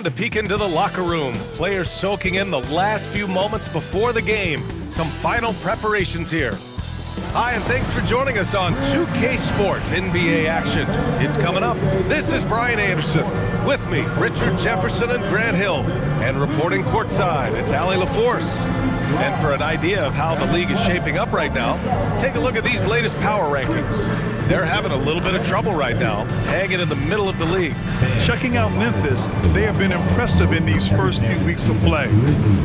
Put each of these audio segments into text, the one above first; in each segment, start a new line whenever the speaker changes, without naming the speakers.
to peek into the locker room. Players soaking in the last few moments before the game. Some final preparations here. Hi, and thanks for joining us on 2K Sports NBA action. It's coming up. This is Brian Anderson. With me, Richard Jefferson and Grant Hill. And reporting courtside, it's Allie LaForce. And for an idea of how the league is shaping up right now, take a look at these latest power rankings. They're having a little bit of trouble right now, hanging in the middle of the league.
Checking out Memphis, they have been impressive in these first few weeks of play,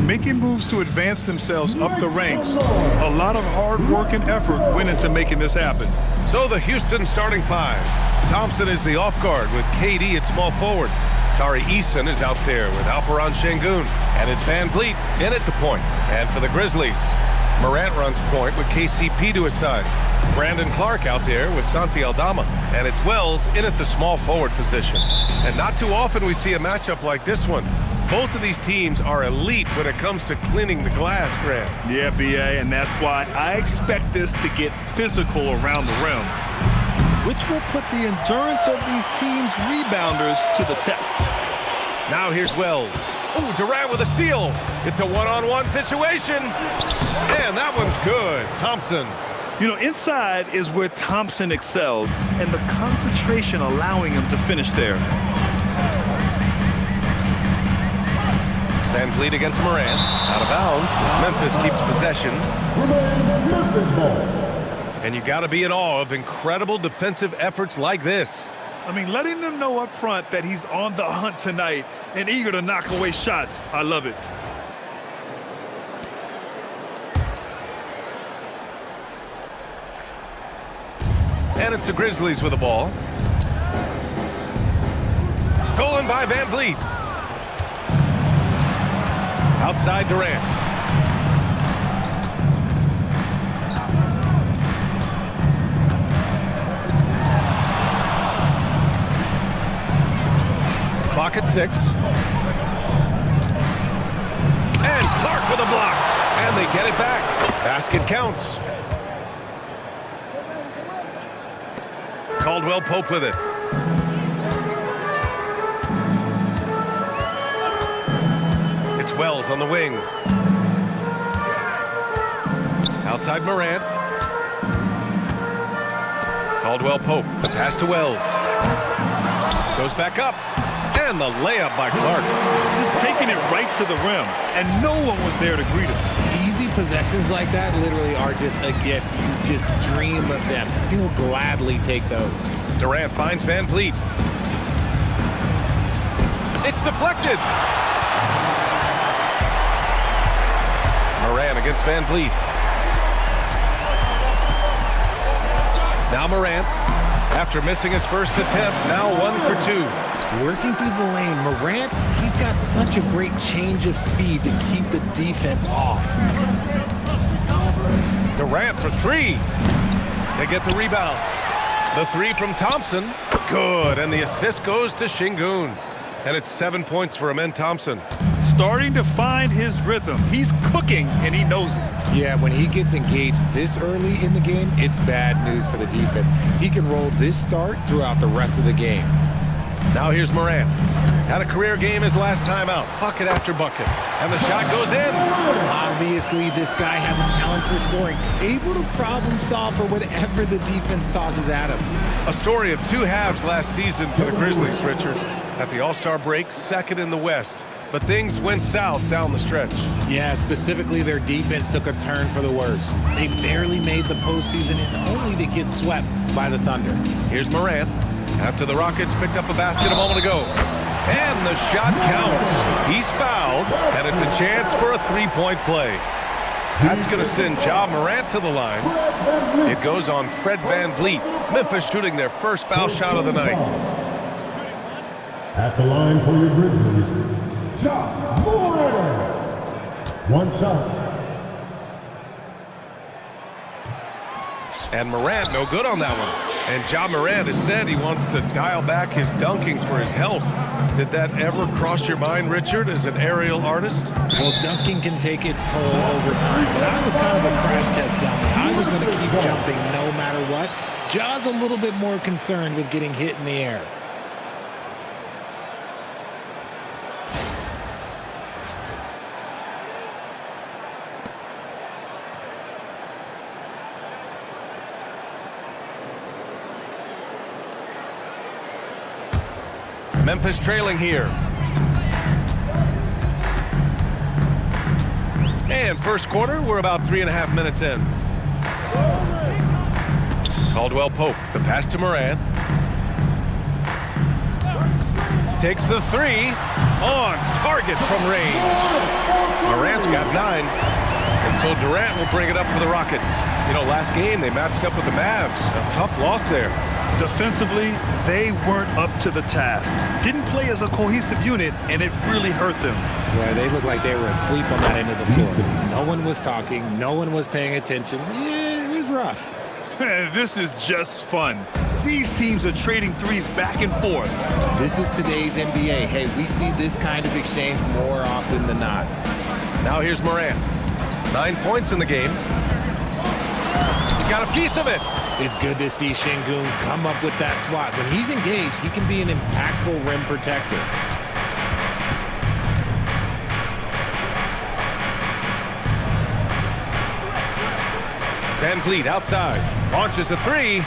making moves to advance themselves up the ranks. A lot of hard work and effort went into making this happen.
So the Houston starting five. Thompson is the off guard with KD at small forward. Tari Eason is out there with Alperon Şengün, and it's Van Vliet in at the point. And for the Grizzlies, Morant runs point with KCP to his side. Brandon Clark out there with Santi Aldama, and it's Wells in at the small forward position. And not too often we see a matchup like this one. Both of these teams are elite when it comes to cleaning the glass, Grant.
Yeah, BA, and that's why I expect this to get physical around the rim, which will put the endurance of these teams' rebounders to the test.
Now here's Wells. Ooh, Durant with a steal. It's a one-on-one situation. And that one's good. Thompson.
You know, inside is where Thompson excels, and the concentration allowing him to finish there.
Van Vliet against Morant. Out of bounds as Memphis keeps possession. And you got to be in awe of incredible defensive efforts like this.
I mean, letting them know up front that he's on the hunt tonight and eager to knock away shots. I love it.
And it's the Grizzlies with the ball. Stolen by Van Vliet. Outside Durant. Clock at 6. And Clark with a block. And they get it back. Basket counts. Caldwell Pope with it. It's Wells on the wing. Outside Morant. Caldwell Pope. The pass to Wells. Goes back up. And the layup by Clark.
Just taking it right to the rim, and no one was there to greet him.
Easy possessions like that literally are just a gift. You just dream of them. He'll gladly take those.
Durant finds Van Vliet. It's deflected. Morant against Van Vliet. Now Morant, after missing his first attempt, now 1 for 2.
Working through the lane, Morant, he's got such a great change of speed to keep the defense off.
Durant for 3. They get the rebound. The 3 from Thompson. Good, and the assist goes to Şengün. And it's 7 points for Amen Thompson.
Starting to find his rhythm. He's cooking, and he knows it.
Yeah, when he gets engaged this early in the game, it's bad news for the defense. He can roll this start throughout the rest of the game.
Now here's Morant. Had a career game his last time out. Bucket after bucket. And the shot goes in.
Obviously, this guy has a talent for scoring. Able to problem solve for whatever the defense tosses at him.
A story of 2 halves last season for the Grizzlies, Richard. At the All-Star break, second in the West. But things went south down the stretch.
Yeah, specifically their defense took a turn for the worse. They barely made the postseason and only to get swept by the Thunder.
Here's Morant. After the Rockets picked up a basket a moment ago. And the shot counts. He's fouled, and it's a chance for a 3-point play. That's going to send Ja Morant to the line. It goes on Fred Van Vliet. Memphis shooting their first foul shot of the night.
At the line for your Grizzlies, Ja Morant. 1 shot.
And Morant no good on that one. And Ja Morant has said he wants to dial back his dunking for his health. Did that ever cross your mind, Richard, as an aerial artist?
Well, dunking can take its toll over time, but I was kind of a crash test dummy. I was going to keep jumping no matter what. Ja's a little bit more concerned with getting hit in the air.
Memphis trailing here. And first quarter, we're about 3.5 minutes in. Caldwell Pope, the pass to Morant. Takes the three, on target from range. Morant's got 9, and so Durant will bring it up for the Rockets. You know, last game they matched up with the Mavs. A tough loss there.
Defensively, they weren't up to the task. Didn't play as a cohesive unit, and it really hurt them.
Well, they looked like they were asleep on that end of the floor. No one was talking. No one was paying attention. Yeah, it was rough.
This is just fun. These teams are trading threes back and forth.
This is today's NBA. Hey, we see this kind of exchange more often than not.
Now here's Morant. 9 points in the game. He got a piece of it.
It's good to see Şengün come up with that swat. When he's engaged, he can be an impactful rim protector.
Van Vliet outside. Launches a three.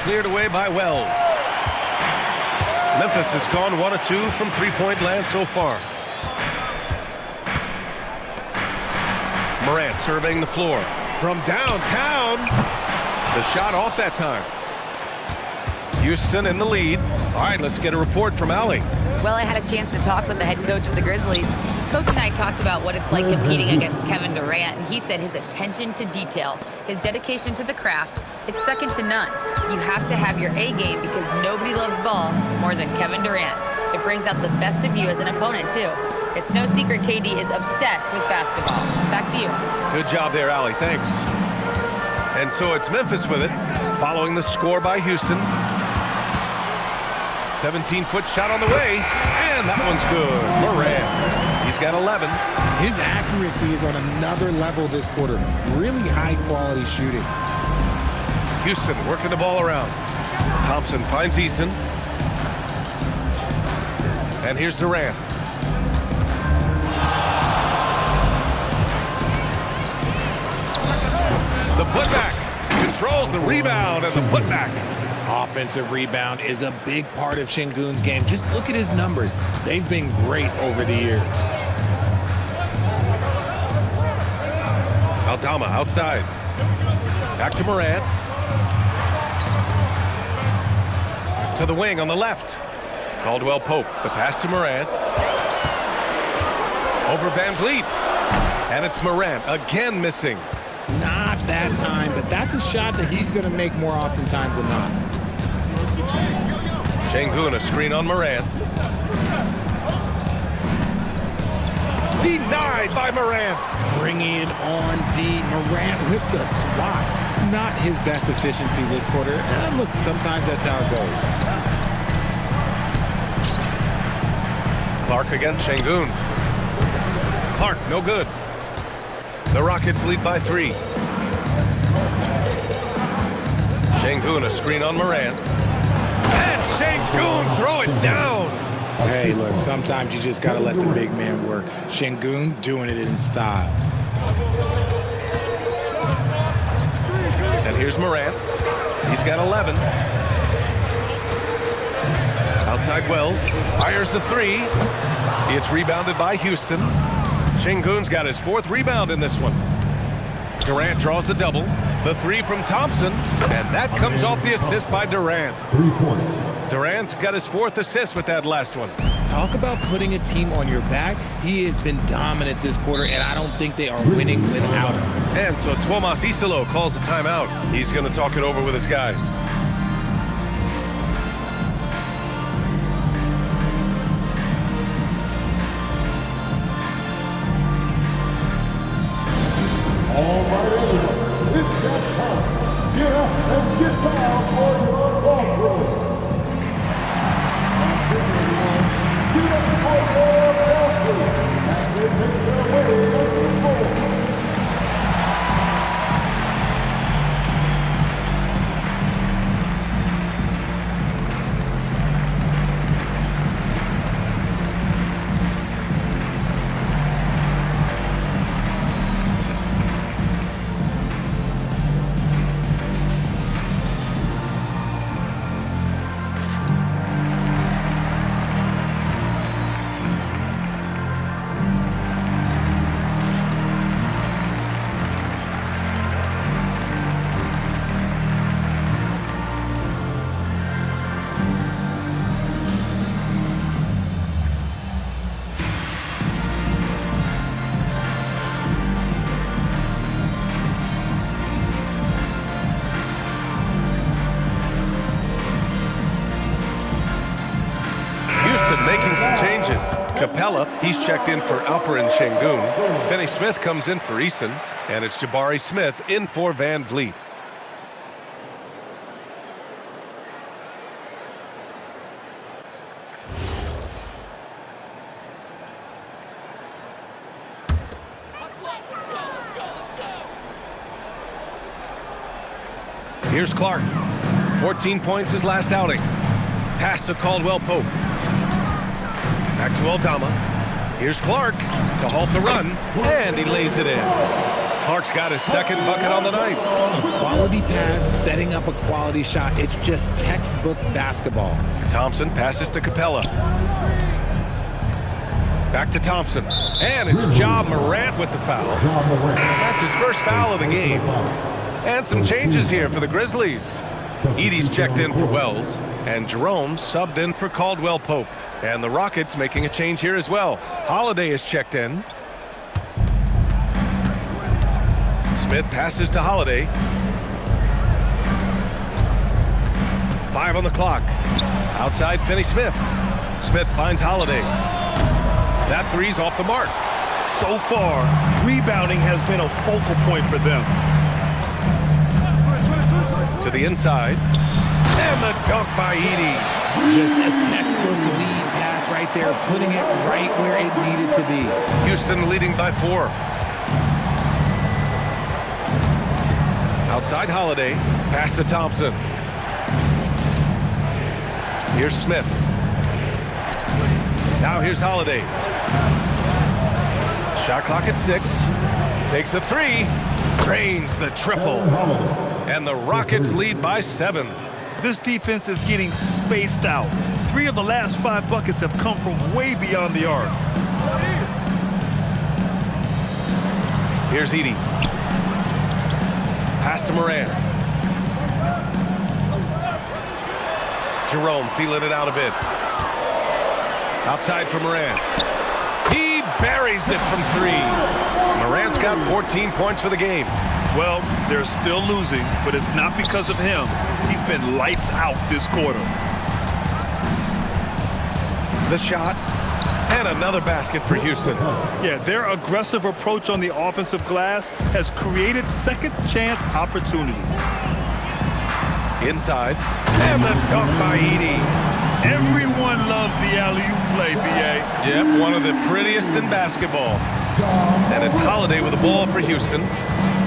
Cleared away by Wells. Memphis has gone 1 of 2 from three-point land so far. Morant surveying the floor. From downtown. The shot off that time. Houston in the lead. All right, let's get a report from Allie.
Well, I had a chance to talk with the head coach of the Grizzlies. Coach and I talked about what it's like competing against Kevin Durant, and he said his attention to detail, his dedication to the craft, it's second to none. You have to have your A game because nobody loves ball more than Kevin Durant. It brings out the best of you as an opponent, too. It's no secret KD is obsessed with basketball. Back to you.
Good job there, Allie. Thanks. And so it's Memphis with it, following the score by Houston. 17-foot shot on the way, and that one's good. Morant, he's got 11.
His accuracy is on another level this quarter. Really high-quality shooting.
Houston working the ball around. Thompson finds Eason. And here's Durant. The putback controls the rebound and the putback.
Offensive rebound is a big part of Şengün's game. Just look at his numbers. They've been great over the years.
Aldama outside. Back to Morant. To the wing on the left. Caldwell Pope, the pass to Morant. Over Van Vliet. And it's Morant again missing.
Not that time, but that's a shot that he's going to make more oftentimes than not.
Şengün, a screen on Morant. Denied by Morant.
Bringing it on D. Morant with the swat. Not his best efficiency this quarter. Look, sometimes that's how it goes.
Clark against Şengün. Clark, no good. The Rockets lead by 3. Şengün, a screen on Morant. And Şengün, throw it down.
Hey, look, sometimes you just got to let the big man work. Şengün doing it in style.
And here's Morant. He's got 11. Outside Wells. Fires the three. It's rebounded by Houston. Şengün's got his 4th rebound in this one. Durant draws the double. The three from Thompson. And that comes off the assist by Durant.
3 points.
Durant's got his 4th assist with that last one.
Talk about putting a team on your back. He has been dominant this quarter, and I don't think they are winning without him.
And so Tuomas Isalo calls the timeout. He's going to talk it over with his guys.
All right, everyone. It's that time. Get up and get down for your ball game. Get up for your ball game. As they make their way up the floor.
Thompson making some changes. Capella, he's checked in for Alperin Şengün. Finney Smith comes in for Eason. And it's Jabari Smith in for Van Vliet. Here's Clark. 14 points his last outing. Pass to Caldwell Pope. Back to Aldama. Here's Clark to halt the run, and he lays it in. Clark's got his second bucket on the night.
A quality pass, setting up a quality shot. It's just textbook basketball.
Thompson passes to Capella. Back to Thompson. And it's Ja Morant with the foul. That's his first foul of the game. And some changes here for the Grizzlies. Edey's checked in for Wells, and Jerome subbed in for Caldwell Pope. And the Rockets making a change here as well. Holiday is checked in. Smith passes to Holiday. 5 on the clock. Outside Finney Smith. Smith finds Holiday. That three's off the mark.
So far, rebounding has been a focal point for them.
To the inside. And the dunk by Edey.
Just a textbook lead pass right there, putting it right where it needed to be.
Houston leading by 4. Outside Holiday. Pass to Thompson. Here's Smith. Now here's Holiday. Shot clock at 6. Takes a 3. Drains the triple. And the Rockets lead by 7.
This defense is getting spaced out. 3 of the last 5 buckets have come from way beyond the arc.
Here's Edey. Pass to Morant. Jerome feeling it out a bit. Outside for Morant. He buries it from 3. Morant's got 14 points for the game.
Well, they're still losing, but it's not because of him. He's been lights out this quarter.
The shot. And another basket for Houston.
Yeah, their aggressive approach on the offensive glass has created second chance opportunities.
Inside. And the dunk by Edey.
Everyone loves the alley-oop play, B.A.
Yep, one of the prettiest in basketball. And it's Holiday with the ball for Houston.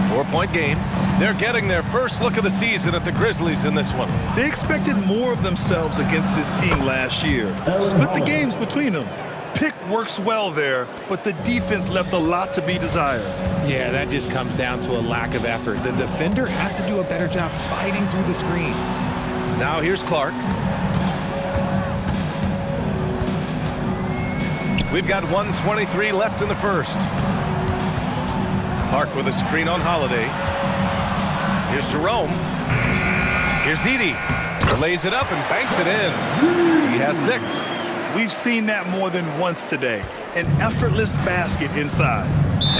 4-point game. They're getting their first look of the season at the Grizzlies in this one.
They expected more of themselves against this team last year. Split the games between them. Pick works well there, but the defense left a lot to be desired.
Yeah, that just comes down to a lack of effort. The defender has to do a better job fighting through the screen.
Now here's Clark. We've got 1:23 left in the first. Clark with a screen on Holiday. Here's Jerome. Here's Edey. Lays it up and banks it in. He has 6.
We've seen that more than once today. An effortless basket inside.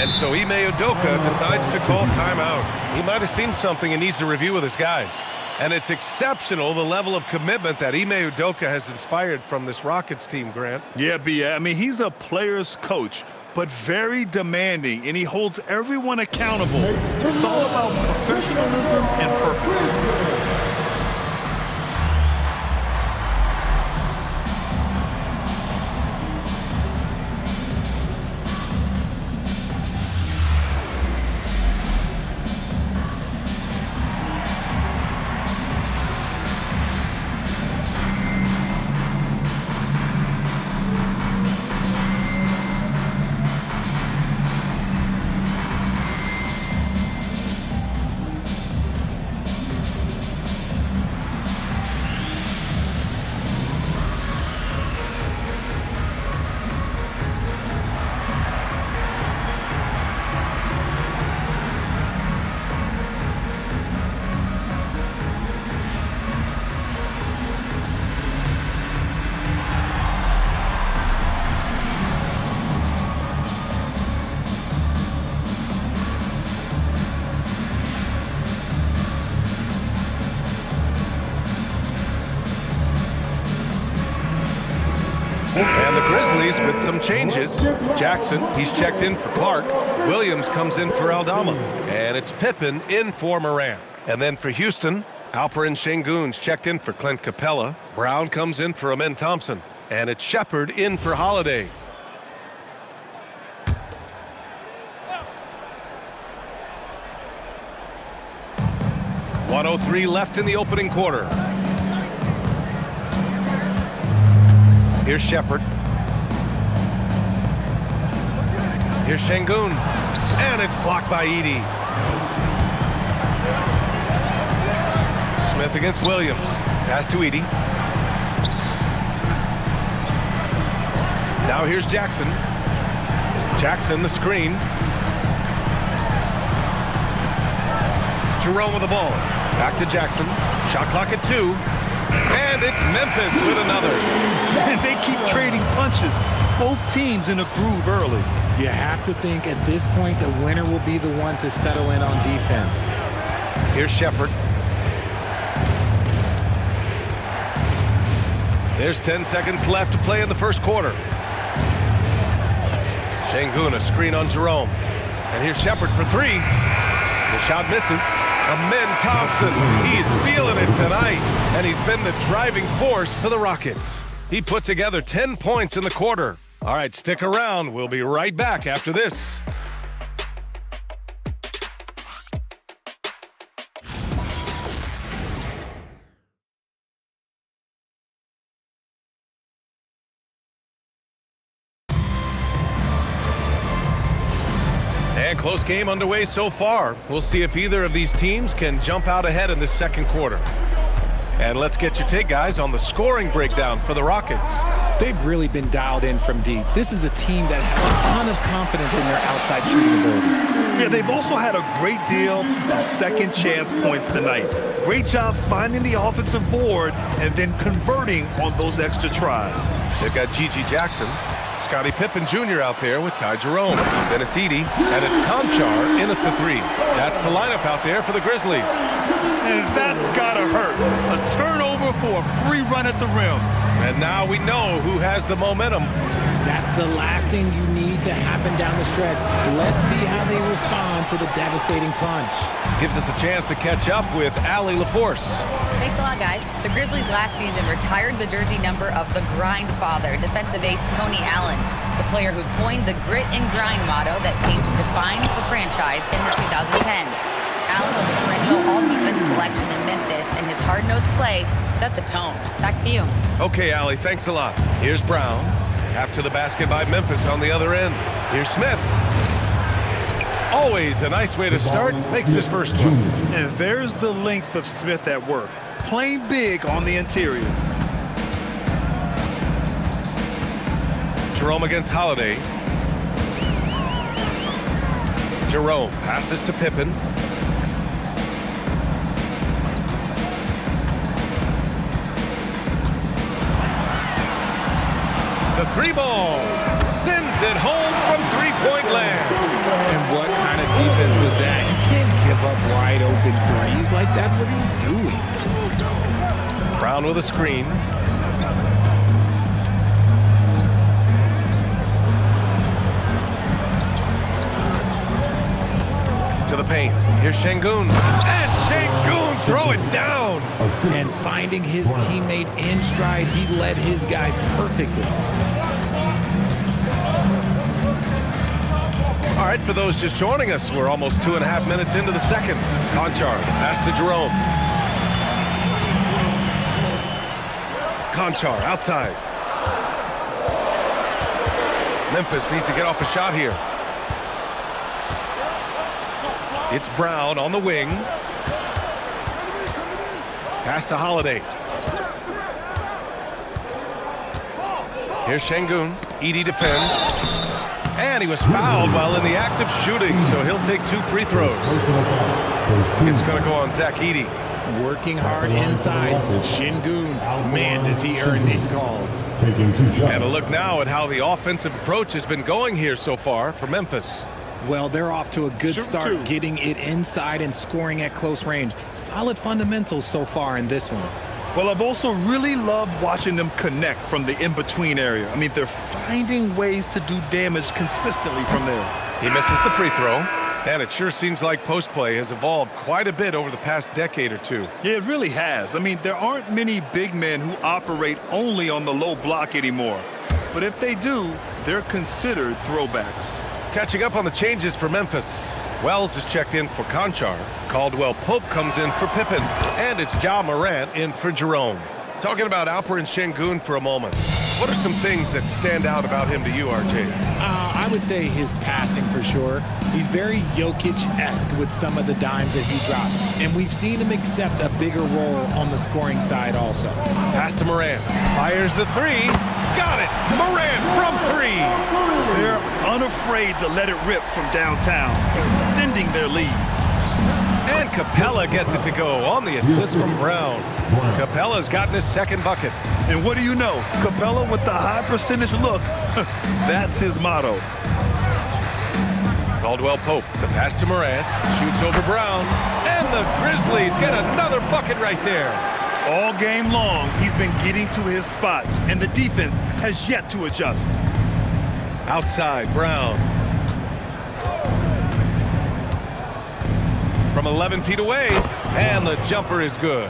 And so Ime Udoka decides to call timeout. He might have seen something and needs to review with his guys. And it's exceptional, the level of commitment that Ime Udoka has inspired from this Rockets team, Grant.
Yeah, B.A. I mean, he's a player's coach, but very demanding, and he holds everyone accountable. It's all about professionalism and purpose.
And the Grizzlies with some changes. Jackson, he's checked in for Clark. Williams comes in for Aldama. And it's Pippen in for Moran. And then for Houston, Alperen Sengun's checked in for Clint Capella. Brown comes in for Amen Thompson. And it's Shepard in for Holiday. .103 left in the opening quarter. Here's Shepard. Here's Sengun. And it's blocked by Edey. Smith against Williams. Pass to Edey. Now here's Jackson. Jackson, the screen. Jerome with the ball. Back to Jackson. Shot clock at 2. And it's Memphis with another.
And they keep trading punches. Both teams in a groove early.
You have to think at this point the winner will be the one to settle in on defense.
Here's Shepard. There's 10 seconds left to play in the first quarter. Sengun, a screen on Jerome. And here's Shepard for 3. The shot misses. Amen Thompson, he is feeling it tonight, and he's been the driving force for the Rockets. He put together 10 points in the quarter. All right, stick around. We'll be right back after this. And close game underway so far. We'll see if either of these teams can jump out ahead in this second quarter. And let's get your take, guys, on the scoring breakdown for the Rockets.
They've really been dialed in from deep. This is a team that has a ton of confidence in their outside shooting ability.
Yeah, they've also had a great deal of second chance points tonight. Great job finding the offensive board and then converting on those extra tries.
They've got Gigi Jackson, Scottie Pippen Jr. out there with Ty Jerome. Then it's Edey, and it's Conchar in at the 3. That's the lineup out there for the Grizzlies.
And that's gotta hurt. A turnover for a free run at the rim.
And now we know who has the momentum.
That's the last thing you need to happen down the stretch. Let's see how they respond to the devastating punch.
Gives us a chance to catch up with Allie LaForce.
Thanks a lot, guys. The Grizzlies last season retired the jersey number of the grind father, defensive ace Tony Allen, the player who coined the grit and grind motto that came to define the franchise in the 2010s. Allen was a perennial all-defense selection in Memphis, and his hard-nosed play set the tone. Back to you.
Okay, Allie, thanks a lot. Here's Brown. After the basket by Memphis on the other end. Here's Smith. Always a nice way to start. Makes his first one.
And there's the length of Smith at work. Playing big on the interior.
Jerome against Holiday. Jerome passes to Pippen. The 3-ball sends it home from three-point land.
And what kind of defense was that? You can't give up wide open threes like that. What are you doing?
Brown with a screen. To the paint. Here's Sengun. And Sengun throw it down.
And finding his teammate in stride, he led his guy perfectly.
All right, for those just joining us, we're almost 2.5 minutes into the second. Conchar, pass to Jerome. Conchar, outside. Memphis needs to get off a shot here. It's Brown on the wing. Pass to Holiday. Here's Sengun. Edey defends. And he was fouled while in the act of shooting, so he'll take 2 free throws. It's going to go on Zach Edey.
Working hard inside. Sengun, man, does he earn these calls.
And a look now at how the offensive approach has been going here so far for Memphis.
Well, they're off to a good start, getting it inside and scoring at close range. Solid fundamentals so far in this one.
Well, I've also really loved watching them connect from the in-between area. I mean, they're finding ways to do damage consistently from there.
He misses the free throw, and it sure seems like post play has evolved quite a bit over the past decade or two.
Yeah, it really has. I mean, there aren't many big men who operate only on the low block anymore. But if they do, they're considered throwbacks.
Catching up on the changes for Memphis. Wells is checked in for Conchar. Caldwell Pope comes in for Pippen. And it's Ja Morant in for Jerome. Talking about Alperen Sengun for a moment. What are some things that stand out about him to you, RJ?
I would say his passing for sure. He's very Jokic-esque with some of the dimes that he dropped. And we've seen him accept a bigger role on the scoring side also.
Pass to Morant. Fires the three. Got it! Morant from three!
They're unafraid to let it rip from downtown, extending their lead.
And Capella gets it to go on the assist from Brown. Capella's gotten his second bucket.
And what do you know? Capella with the high percentage look. That's his motto.
Caldwell Pope, the pass to Morant, shoots over Brown, and the Grizzlies get another bucket right there.
All game long, he's been getting to his spots, and the defense has yet to adjust.
Outside, Brown. From 11 feet away, and the jumper is good.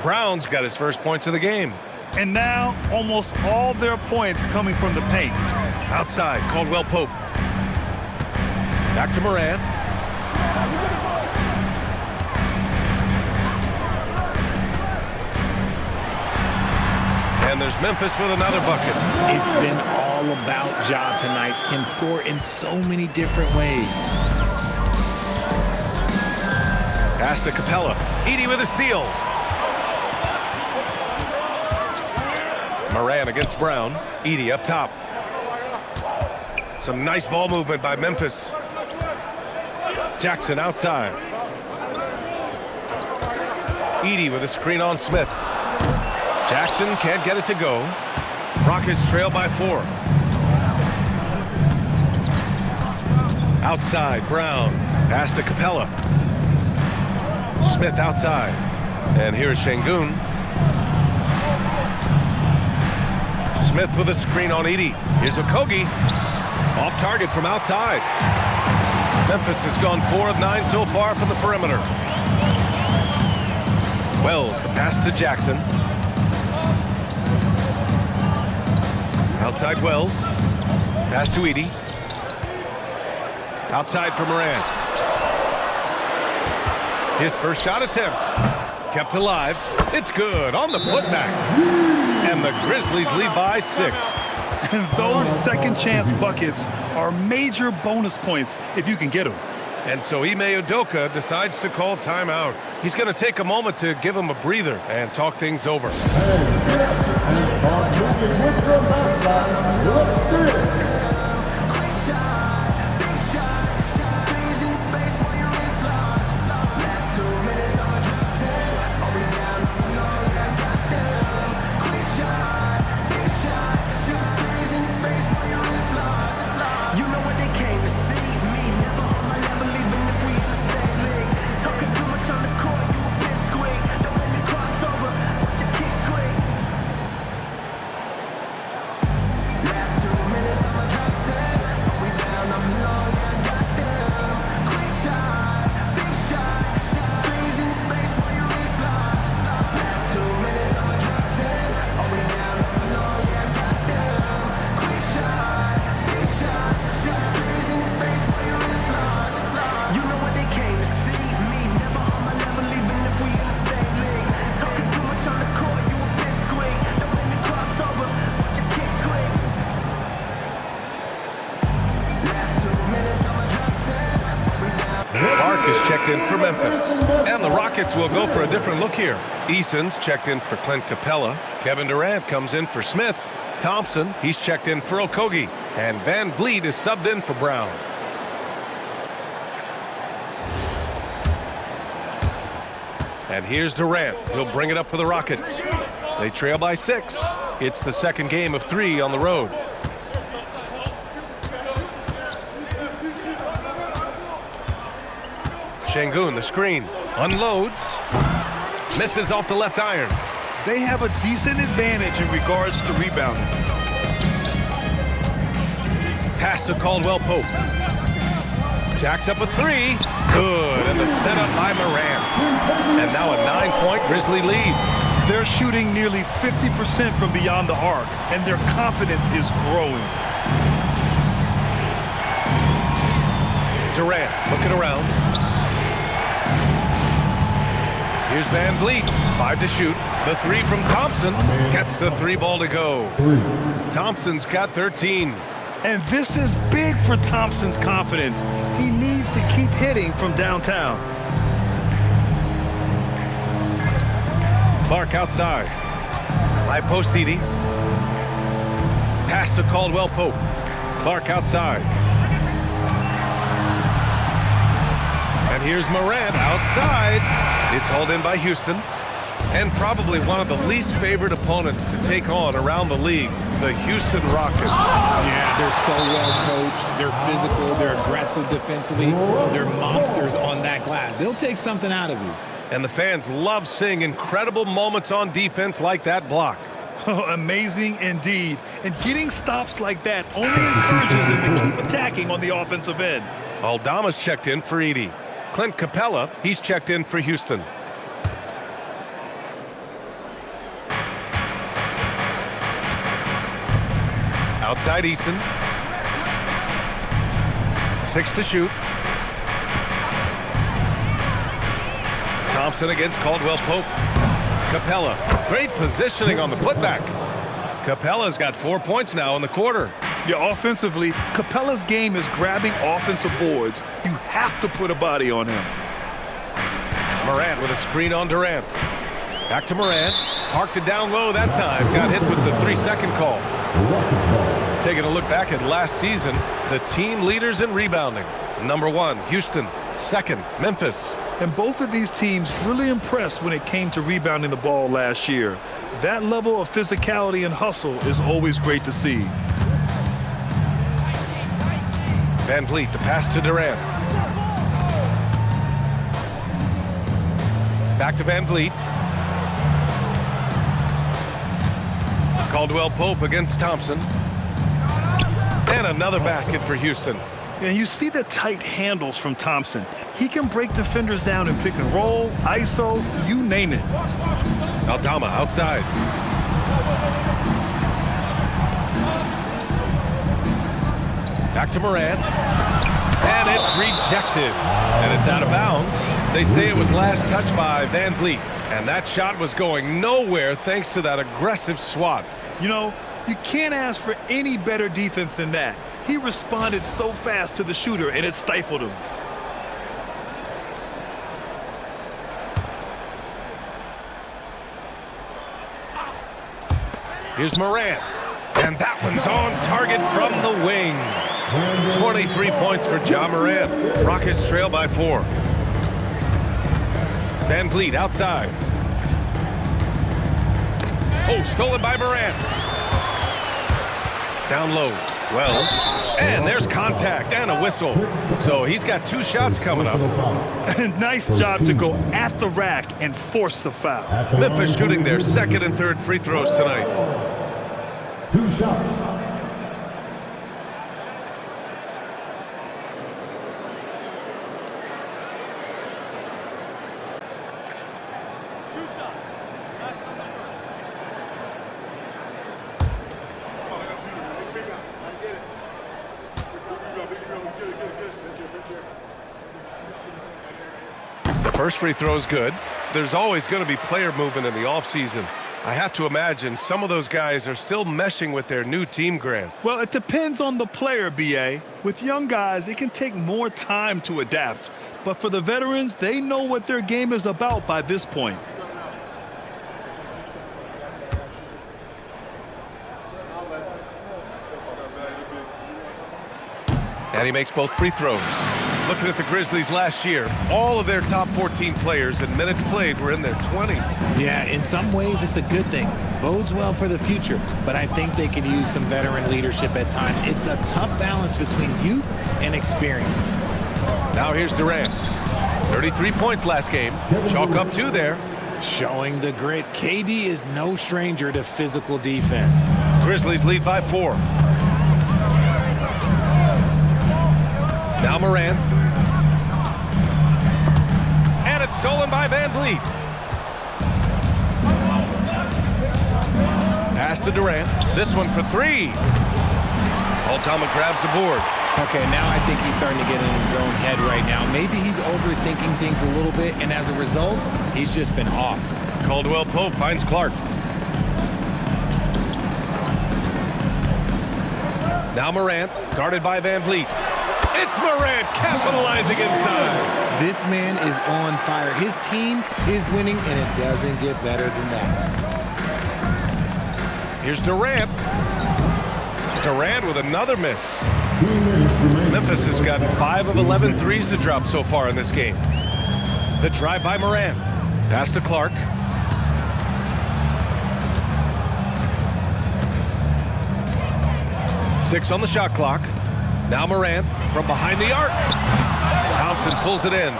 Brown's got his first points of the game.
And now, almost all their points coming from the paint.
Outside, Caldwell Pope. Back to Morant. And there's Memphis with another bucket.
It's been all about Ja tonight. Can score in so many different ways.
Pass to Capella. Edey with a steal. Morant against Brown. Edey up top. Some nice ball movement by Memphis. Jackson outside. Edey with a screen on Smith. Jackson can't get it to go. Rockets trail by 4. Outside, Brown. Pass to Capella. Smith outside. And here's Sengun. Smith with a screen on Edey. Here's Okogie. Off target from outside. Memphis has gone 4 of 9 so far from the perimeter. Wells, the pass to Jackson. Outside Wells. Pass to Edey. Outside for Morant. His first shot attempt. Kept alive. It's good on the putback. And the Grizzlies lead by 6.
And those second chance buckets are major bonus points if you can get them.
And so Ime Udoka decides to call timeout. He's going to take a moment to give him a breather and talk things over. Checked in for Memphis. And the Rockets will go for a different look here. Eason's checked in for Clint Capella. Kevin Durant comes in for Smith. Thompson, he's checked in for Okogie. And Van Vliet is subbed in for Brown. And here's Durant. He'll bring it up for the Rockets. They trail by 6. It's the second game of 3 on the road. Sengun, the screen, unloads, misses off the left iron.
they have a decent advantage in regards to rebounding.
Pass to Caldwell Pope. Jacks up a three. Good, and the setup by Morant. And now a 9-point Grizzly lead.
They're shooting nearly 50% from beyond the arc, and their confidence is growing.
Durant looking around. Here's Van Vliet, 5 to shoot. The three from Thompson gets the 3-ball to go. Thompson's got 13.
And this is big for Thompson's confidence. He needs to keep hitting from downtown.
Clark outside. High post Edey. Pass to Caldwell Pope. Clark outside. And here's Morant outside. It's hauled in by Houston. And probably one of the least favored opponents to take on around the league, the Houston Rockets.
Yeah, they're so well coached. They're physical. They're aggressive defensively. They're monsters on that glass. They'll take something out of you.
And the fans love seeing incredible moments on defense like that block.
Oh, amazing indeed. And getting stops like that only encourages him to keep attacking on the offensive end.
Aldama's checked in for Edey. Clint Capella, he's checked in for Houston. Outside Eason. 6 to shoot. Thompson against Caldwell Pope. Capella, great positioning on the putback. Capella's got 4 points now in the quarter.
Yeah, offensively, Capella's game is grabbing offensive boards. You have to put a body on him.
Morant with a screen on Durant. Back to Morant. Parked it down low that time. Got hit with the 3-second call. Taking a look back at last season, the team leaders in rebounding. Number 1, Houston. 2nd, Memphis.
And both of these teams really impressed when it came to rebounding the ball last year. That level of physicality and hustle is always great to see.
Van Vliet, the pass to Durant. Back to Van Vliet. Caldwell Pope against Thompson. And another basket for Houston.
And you see the tight handles from Thompson. He can break defenders down in pick and roll, ISO, you name it.
Aldama outside. Back to Morant. And it's rejected. And it's out of bounds. They say it was last touched by Van Vliet. And that shot was going nowhere thanks to that aggressive swat.
You know, you can't ask for any better defense than that. He responded so fast to the shooter, and it stifled him.
Here's Morant. And that one's on target from the wing. 23 points for Ja Morant. Rockets trail by 4. Van Vliet outside. Oh, stolen by Morant. Down low. Wells. And there's contact and a whistle. So he's got 2 shots coming up.
Nice job to go at the rack and force the foul.
Memphis shooting their 2nd and 3rd free throws tonight.
2 shots.
First free throw is good. There's always going to be player movement in the offseason. I have to imagine some of those guys are still meshing with their new team, Grant.
Well, it depends on the player, B.A. With young guys, it can take more time to adapt. But for the veterans, they know what their game is about by this point.
And he makes both free throws. Looking at the Grizzlies last year, all of their top 14 players in minutes played were in their 20s.
Yeah, in some ways it's a good thing. Bodes well for the future, but I think they could use some veteran leadership at times. It's a tough balance between youth and experience.
Now here's Durant. 33 points last game. Chalk up 2 there.
Showing the grit, KD is no stranger to physical defense.
Grizzlies lead by 4. Now Morant. And it's stolen by Van Vliet. Pass to Durant. This one for 3. Altama grabs the board.
Okay, now I think he's starting to get in his own head right now. Maybe he's overthinking things a little bit, and as a result, he's just been off.
Caldwell Pope finds Clark. Now Morant, guarded by Van Vliet. It's Morant capitalizing inside.
This man is on fire. His team is winning, and it doesn't get better than that.
Here's Durant. Durant with another miss. Memphis has gotten 5 of 11 threes to drop so far in this game. The drive by Morant. Pass to Clark. Six on the shot clock. Now Morant from behind the arc. Thompson pulls it in.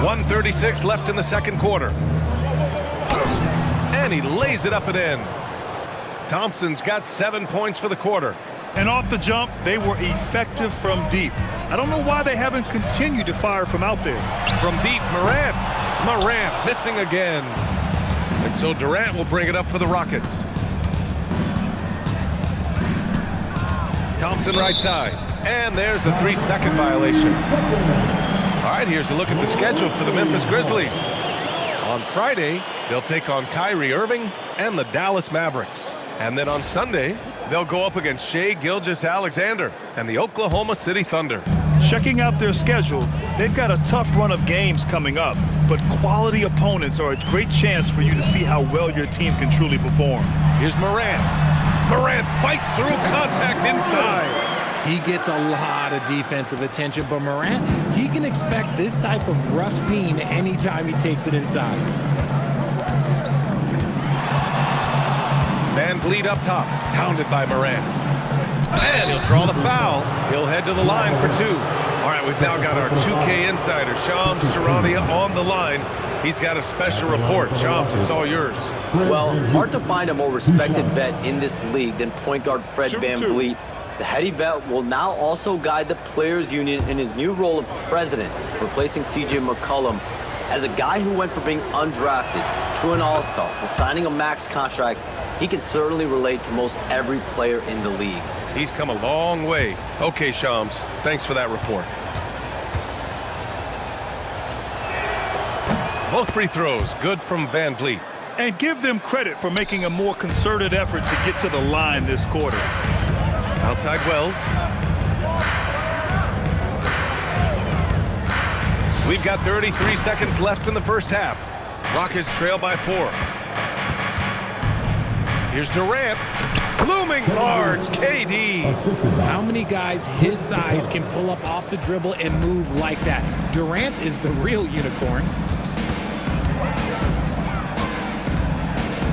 1:36 left in the second quarter. And he lays it up and in. Thompson's got 7 points for the quarter.
And off the jump, they were effective from deep. I don't know why they haven't continued to fire from out there.
From deep, Morant. Morant missing again. And so Durant will bring it up for the Rockets. Thompson right side. And there's a 3-second violation. All right, here's a look at the schedule for the Memphis Grizzlies. On Friday, they'll take on Kyrie Irving and the Dallas Mavericks. And then on Sunday, they'll go up against Shai Gilgeous-Alexander and the Oklahoma City Thunder.
Checking out their schedule, they've got a tough run of games coming up, but quality opponents are a great chance for you to see how well your team can truly perform.
Here's Morant. Morant fights through contact inside.
He gets a lot of defensive attention, but Morant, he can expect this type of rough scene anytime he takes it inside.
Van Vliet up top, pounded by Morant. And he'll draw the foul. He'll head to the line for 2. All right, we've now got our 2K insider, Shams Charania, on the line. He's got a special report. Shams, it's all yours.
Well, hard to find a more respected vet in this league than point guard Fred Van Vliet. The heady vet will now also guide the Players Union in his new role of president, replacing C.J. McCollum. As a guy who went from being undrafted to an all-star to signing a max contract, he can certainly relate to most every player in the league.
He's come a long way. Okay, Shams, thanks for that report. Both free throws, good from Van Vliet.
And give them credit for making a more concerted effort to get to the line this quarter.
Outside Wells. We've got 33 seconds left in the first half. Rockets trail by 4. Here's Durant. Blooming large, KD.
How many guys his size can pull up off the dribble and move like that? Durant is the real unicorn.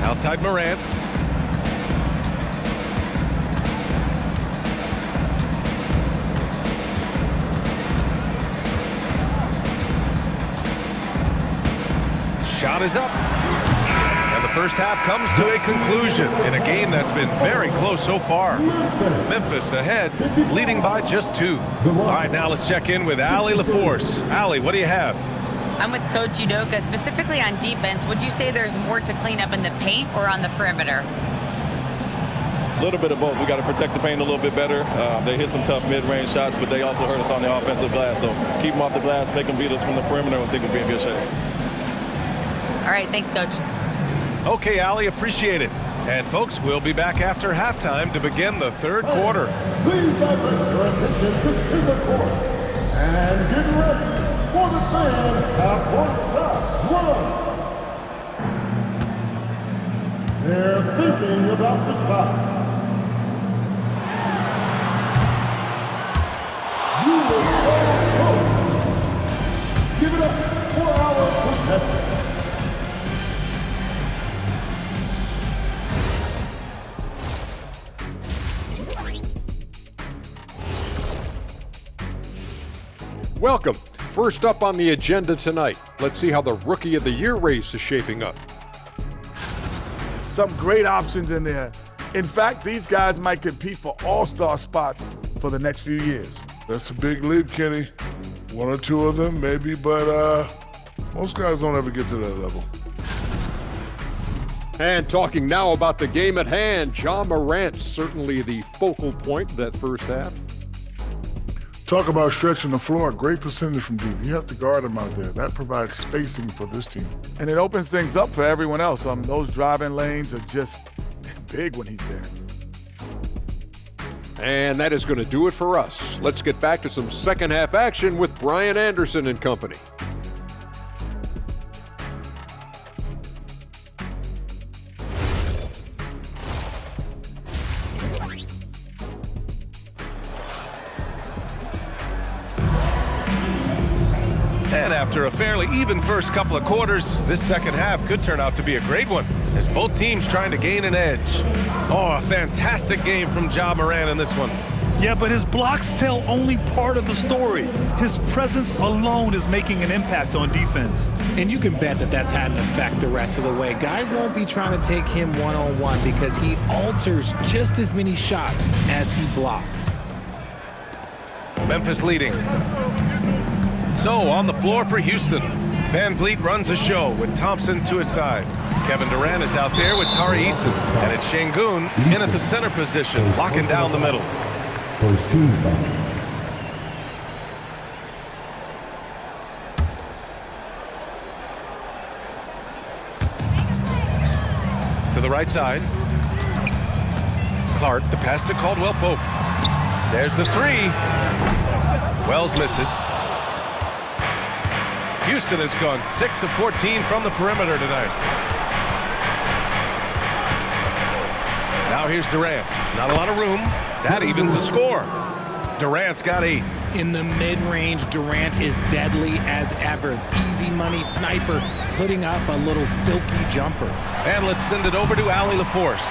Outside Morant. Shot is up. And the first half comes to a conclusion in a game that's been very close so far. Memphis ahead, leading by just 2. All right, now let's check in with Allie LaForce. Allie, what do you have?
I'm with Coach Udoka. Specifically on defense, would you say there's more to clean up in the paint or on the perimeter?
A little bit of both. We got to protect the paint a little bit better. They hit some tough mid-range shots, but they also hurt us on the offensive glass. So keep them off the glass, make them beat us from the perimeter, and I think we'll be in good shape.
All right, thanks, Coach.
Okay, Allie, appreciate it. And folks, we'll be back after halftime to begin the third quarter.
Please divert your attention to center court and get ready for the fans half-court stop. They're thinking about the shot. You were so close. Give it up for our contestant.
Welcome. First up on the agenda tonight, let's see how the Rookie of the Year race is shaping up.
Some great options in there. In fact, these guys might compete for all-star spots for the next few years.
That's a big leap, Kenny. One or two of them, maybe, but most guys don't ever get to that level.
And talking now about the game at hand, John Morant, certainly the focal point of that first half.
Talk about stretching the floor, great percentage from deep. You have to guard him out there. That provides spacing for this team.
And it opens things up for everyone else. Those driving lanes are just big when he's there.
And that is going to do it for us. Let's get back to some second half action with Brian Anderson and company.
And after a fairly even first couple of quarters, this second half could turn out to be a great one, as both teams trying to gain an edge. Oh, a fantastic game from Ja Morant in this one.
Yeah, but his blocks tell only part of the story. His presence alone is making an impact on defense.
And you can bet that that's had an effect the rest of the way. Guys won't be trying to take him one-on-one because he alters just as many shots as he blocks.
Memphis leading. So on the floor for Houston, Van Vliet runs a show with Thompson to his side. Kevin Durant is out there with Tari Eason, and it's Şengün in at the center position, locking down the middle.
First team foul.
To the right side. Clark, the pass to Caldwell Pope. There's the three. Wells misses. Houston has gone 6 of 14 from the perimeter tonight. Now here's Durant. Not a lot of room. That evens the score. Durant's got 8.
In the mid-range, Durant is deadly as ever. Easy money sniper, putting up a little silky jumper.
And let's send it over to Allie LaForce.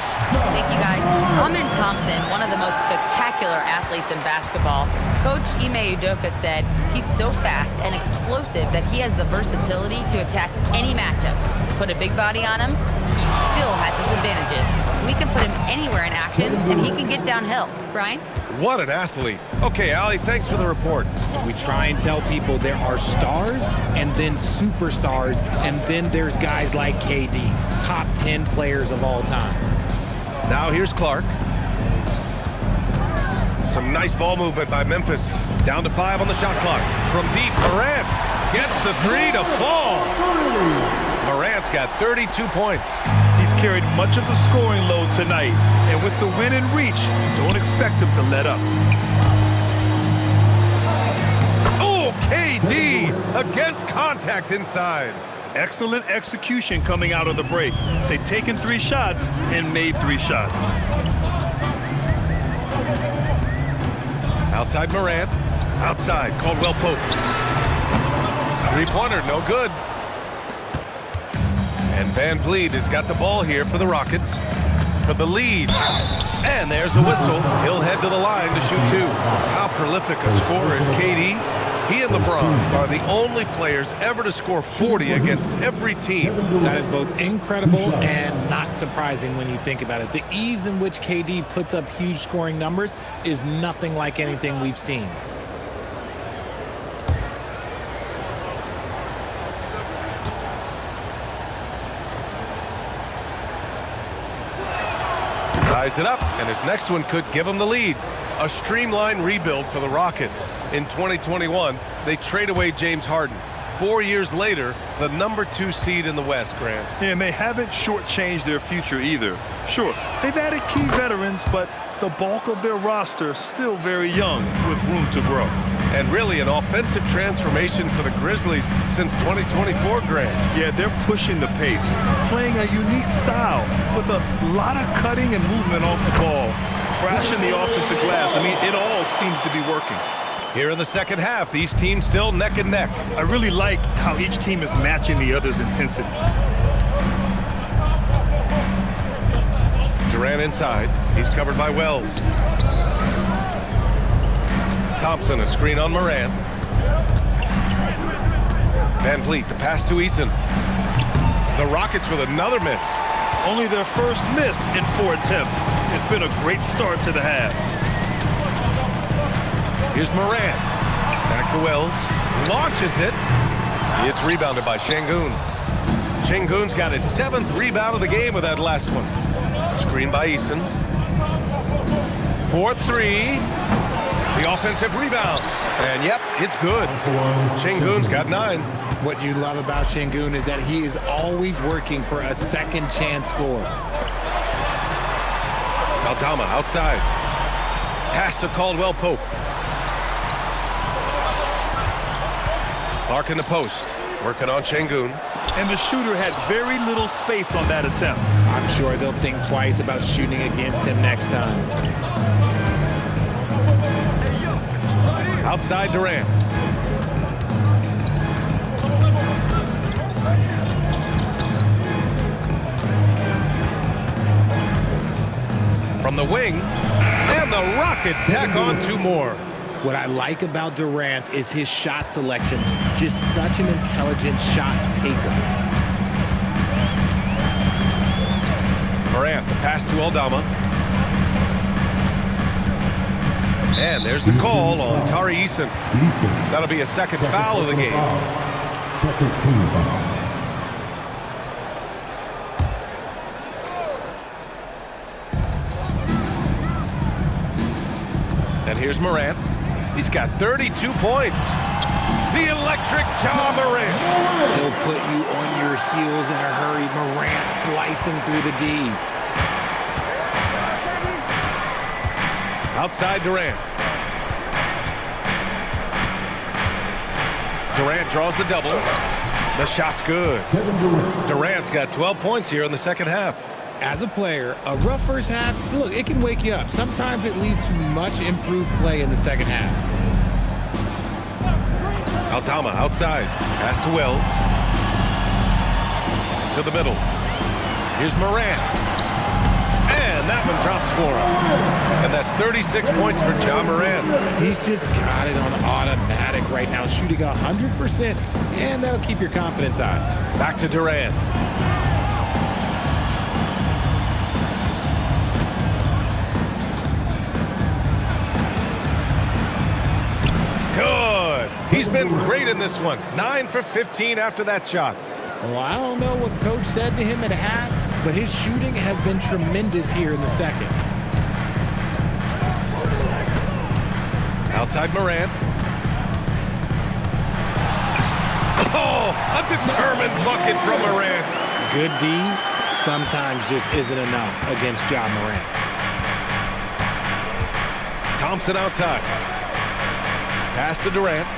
Thank you, guys. Amen Thompson, one of the most spectacular athletes in basketball. Coach Ime Udoka said he's so fast and explosive that he has the versatility to attack any matchup. Put a big body on him, he still has his advantages. We can put him anywhere in actions, and he can get downhill. Brian?
What an athlete. Okay, Allie, thanks for the report.
We try and tell people there are stars and then superstars, and then there's guys like KD, top 10 players of all time.
Now here's Clark. Some nice ball movement by Memphis. Down to 5 on the shot clock. From deep, Morant gets the 3 to fall. Morant's got 32 points.
He's carried much of the scoring load tonight, and with the win in reach, don't expect him to let up.
Oh, KD against contact inside.
Excellent execution coming out of the break. They've taken 3 shots and made 3 shots.
Outside Morant. Outside Caldwell Pope. 3-pointer, no good. And Van Vliet has got the ball here for the Rockets for the lead. And there's a whistle. He'll head to the line to shoot 2. How prolific a scorer is KD? He and LeBron are the only players ever to score 40 against every team.
That is both incredible and not surprising when you think about it. The ease in which KD puts up huge scoring numbers is nothing like anything we've seen.
Ties it up, and his next one could give him the lead. A streamlined rebuild for the Rockets. In 2021, they trade away James Harden. 4 years later, the #2 seed in the West, Grant.
And they haven't shortchanged their future either. Sure, they've added key veterans, but the bulk of their roster still very young with room to grow.
And really an offensive transformation for the Grizzlies since 2024, Grant.
Yeah, they're pushing the pace, playing a unique style with a lot of cutting and movement off the ball, crashing the offensive glass. I mean, it all seems to be working.
Here in the second half, these teams still neck and neck.
I really like how each team is matching the other's intensity.
Durant inside. He's covered by Wells. Thompson, a screen on Morant. Van Vliet, the pass to Eason. The Rockets with another miss.
Only their first miss in 4 attempts. It's been a great start to the half.
Here's Morant. Back to Wells. Launches it. It's rebounded by Şengün. Şengün's got his 7th rebound of the game with that last one. Screen by Eason. 4-3. The offensive rebound. And yep, it's good. Şengün's got 9.
What you love about Şengün is that he is always working for a second chance score.
Aldama outside. Pass to Caldwell Pope. Clark in the post. Working on Şengün.
And the shooter had very little space on that attempt.
I'm sure they'll think twice about shooting against him next time.
Outside Durant. From the wing, and the Rockets tack on 2 more.
What I like about Durant is his shot selection. Just such an intelligent shot taker.
Morant, the pass to Aldama. And there's the call on Tari Eason. That'll be a second foul of the game.
Second team foul.
And here's Morant. He's got 32 points. The electric Ja Morant.
He'll put you on your heels in a hurry. Morant slicing through the D.
Outside Durant. Durant draws the double. The shot's good. Durant's got 12 points here in the second half.
As a player, a rough first half, look, it can wake you up. Sometimes it leads to much improved play in the second half.
Aldama outside. Pass to Wells. To the middle. Here's Morant. And that one drops for him. And that's 36 points for Ja Morant.
He's just got it on automatic right now, shooting 100%, and that'll keep your confidence high.
Back to Durant. Good. He's been great in this one. 9 for 15 after that shot.
Well, I don't know what coach said to him at half, but his shooting has been tremendous here in the second.
Outside Morant. Oh, a determined bucket from Morant.
Good D sometimes just isn't enough against Ja Morant.
Thompson outside. Pass to Durant.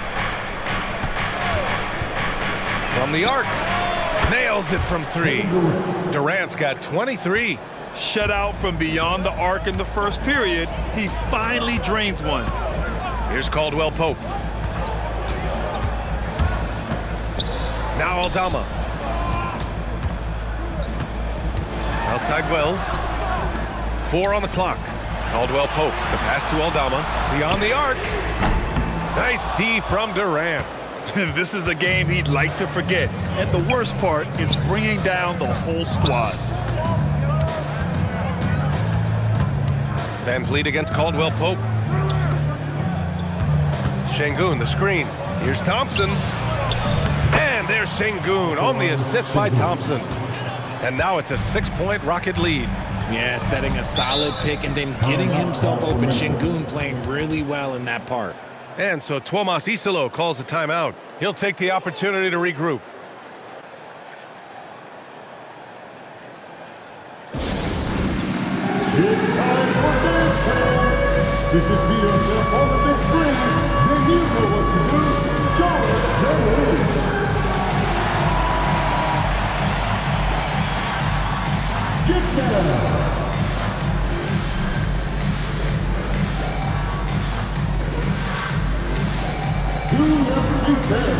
From the arc. Nails it from 3. Durant's got 23.
Shut out from beyond the arc in the first period. He finally drains one.
Here's Caldwell Pope. Now Aldama. Outside Wells. 4 on the clock. Caldwell Pope. The pass to Aldama. Beyond the arc. Nice D from Durant.
This is a game he'd like to forget. And the worst part is bringing down the whole squad.
Van Vliet against Caldwell Pope. Şengün, the screen. Here's Thompson. And there's Şengün on the assist by Thompson. And now it's a 6-point Rocket lead.
Yeah, setting a solid pick and then getting himself open. Şengün playing really well in that part.
And so Tuomas Isalo calls the timeout. He'll take the opportunity to regroup.
It's time for game time. Did you see yourself on the big screen? Then you know what to do. Show us your move. Get down. Do your feet there.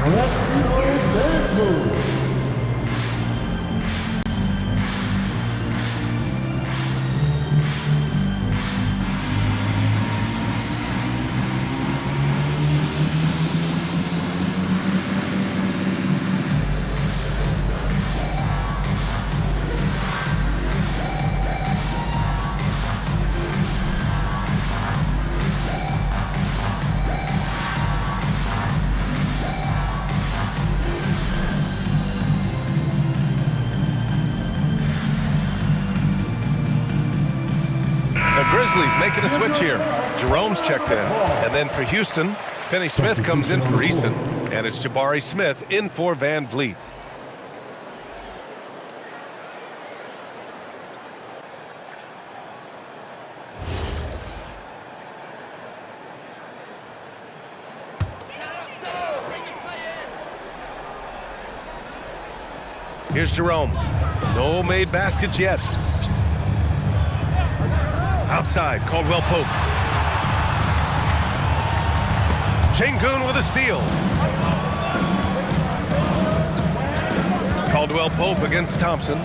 Let's see those dance moves.
making a switch here. Jerome's checked in. And then for Houston, Finney Smith comes in for Eason. And it's Jabari Smith in for Van Vliet. Here's Jerome. No made baskets yet. Outside, Caldwell Pope. Şengün with a steal. Caldwell Pope against Thompson.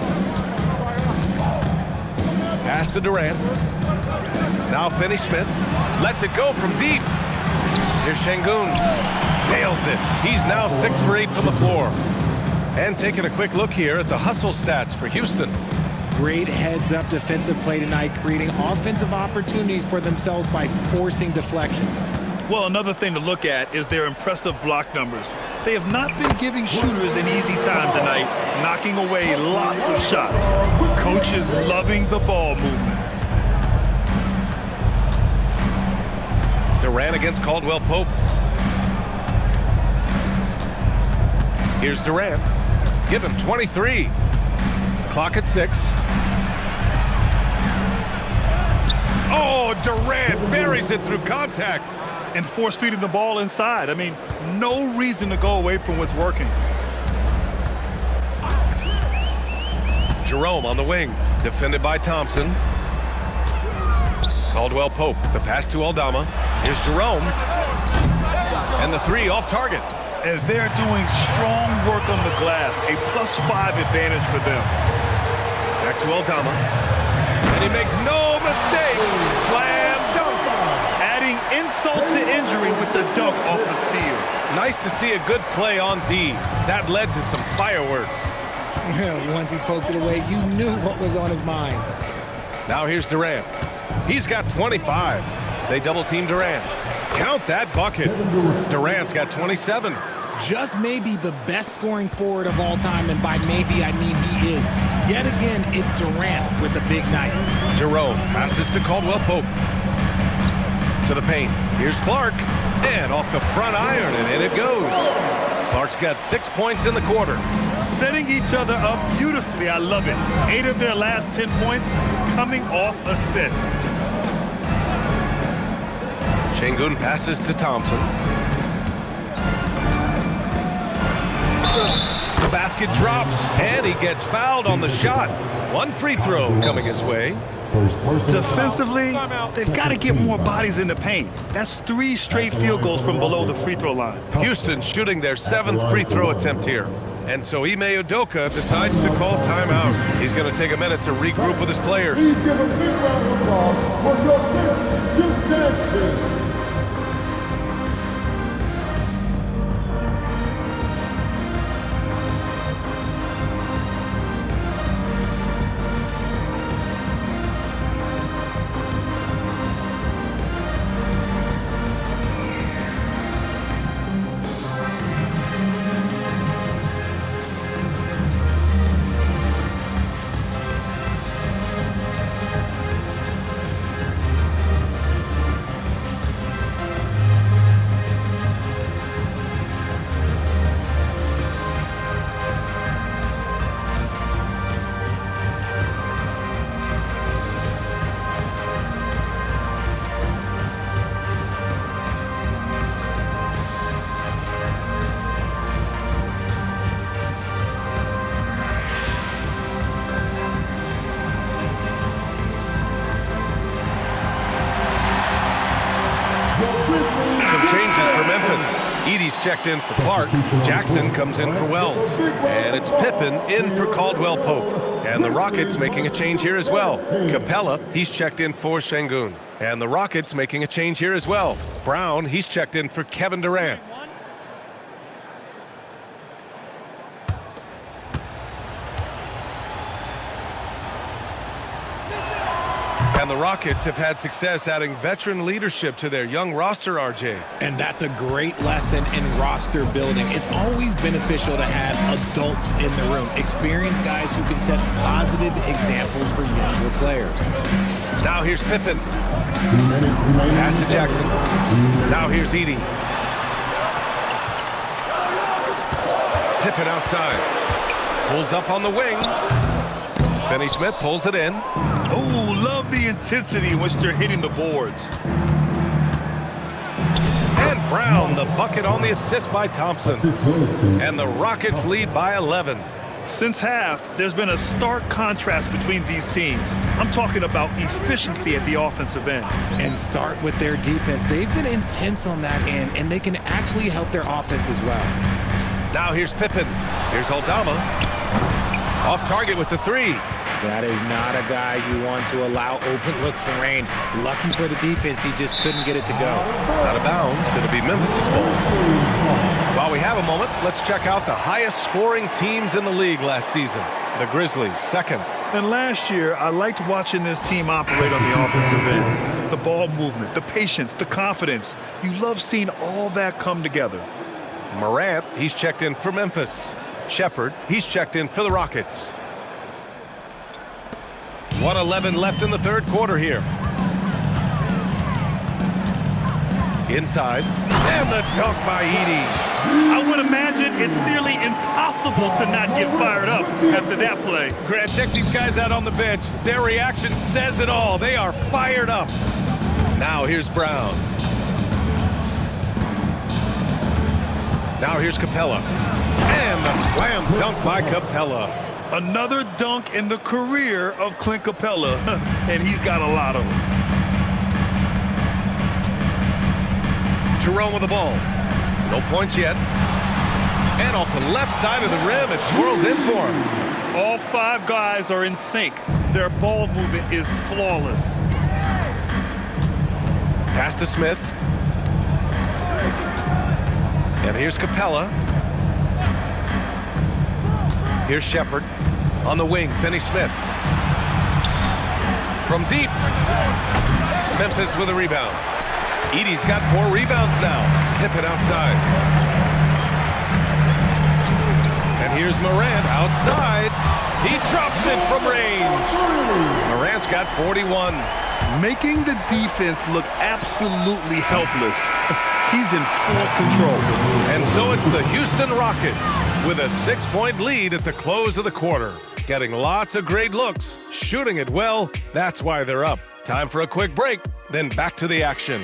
Pass to Durant. Now Finney Smith lets it go from deep. Here's Şengün. Nails it. He's now 6 for 8 from the floor. And taking a quick look here at the hustle stats for Houston.
Great heads-up defensive play tonight, creating offensive opportunities for themselves by forcing deflections.
Well, another thing to look at is their impressive block numbers. They have not been giving shooters an easy time tonight, knocking away lots of shots. Coach is loving the ball movement.
Durant against Caldwell Pope. Here's Durant. Give him 23. Clock at 6. Oh, Durant buries it through contact.
And force-feeding the ball inside. I mean, no reason to go away from what's working.
Jerome on the wing, defended by Thompson. Caldwell Pope, the pass to Aldama. Here's Jerome. And the 3 off target.
And they're doing strong work on the glass, a +5 advantage for them.
Back to Aldama. And he makes no mistake. Slam dunk.
Adding insult to injury with the dunk off the steal.
Nice to see a good play on D. That led to some fireworks.
Once he poked it away, you knew what was on his mind.
Now here's Durant. He's got 25. They double team Durant. Count that bucket. Durant's got 27.
Just maybe the best scoring forward of all time, and by maybe I mean he is. Yet again, it's Durant with a big night.
Jerome passes to Caldwell Pope. To the paint. Here's Clark. And off the front iron, and in it goes. Clark's got 6 points in the quarter.
Setting each other up beautifully. I love it. 8 of their last 10 points coming off assist.
Şengün passes to Thompson. The basket drops, and he gets fouled on the shot. 1 free throw coming his way.
Defensively, they've got to get more bodies in the paint. That's 3 straight field goals from below the free throw line.
Houston shooting their 7th free throw attempt here. And so Ime Udoka decides to call timeout. He's going to take a minute to regroup with his players.
Please give a big round of applause for your Grizzlies dancing.
Edey's checked in for Clark. Jackson comes in for Wells. And it's Pippen in for Caldwell Pope. And the Rockets making a change here as well. Capella, he's checked in for Şengün. And the Rockets making a change here as well. Brown, he's checked in for Kevin Durant. And the Rockets have had success adding veteran leadership to their young roster, RJ.
And that's a great lesson in roster building. It's always beneficial to have adults in the room, experienced guys who can set positive examples for younger players.
Now here's Pippen.
2 minutes remaining.
Pass to Jackson. Now here's Edey. Pippen outside. Pulls up on the wing. Finney-Smith pulls it in.
Oh, love the intensity in which they're hitting the boards.
And Brown, the bucket on the assist by Thompson.
Assist goes to
And the Rockets lead by 11.
Since half, there's been a stark contrast between these teams. I'm talking about efficiency at the offensive end.
And start with their defense. They've been intense on that end, and they can actually help their offense as well.
Now here's Pippen. Here's Aldama. Off target with the three.
That is not a guy you want to allow open looks from range. Lucky for the defense, he just couldn't get it to go.
Out of bounds, it'll be Memphis' ball. While we have a moment, let's check out the highest scoring teams in the league last season. The Grizzlies, second.
And last year, I liked watching this team operate on the offensive end. The ball movement, the patience, the confidence. You love seeing all that come together.
Morant, he's checked in for Memphis. Shepard, he's checked in for the Rockets. 1:11 left in the third quarter here. Inside, and the dunk by Edey.
I would imagine it's nearly impossible to not get fired up after that play.
Grant, check these guys out on the bench. Their reaction says it all. They are fired up. Now here's Brown. Now here's Capella. And the slam dunk by Capella.
Another dunk in the career of Clint Capella, and he's got a lot of them.
Jerome with the ball. No points yet. And off the left side of the rim, it swirls in for him.
All five guys are in sync. Their ball movement is flawless.
Pass to Smith. And here's Capella. Here's Shepard. On the wing, Finney-Smith. From deep. Memphis with a rebound. Edey's got 4 rebounds now. Pippen outside. And here's Morant outside. He drops it from range. Morant's got 41.
Making the defense look absolutely helpless. He's in full control.
And so it's the Houston Rockets with a 6-point lead at the close of the quarter. Getting lots of great looks, shooting it well. That's why they're up. Time for a quick break, then back to the action.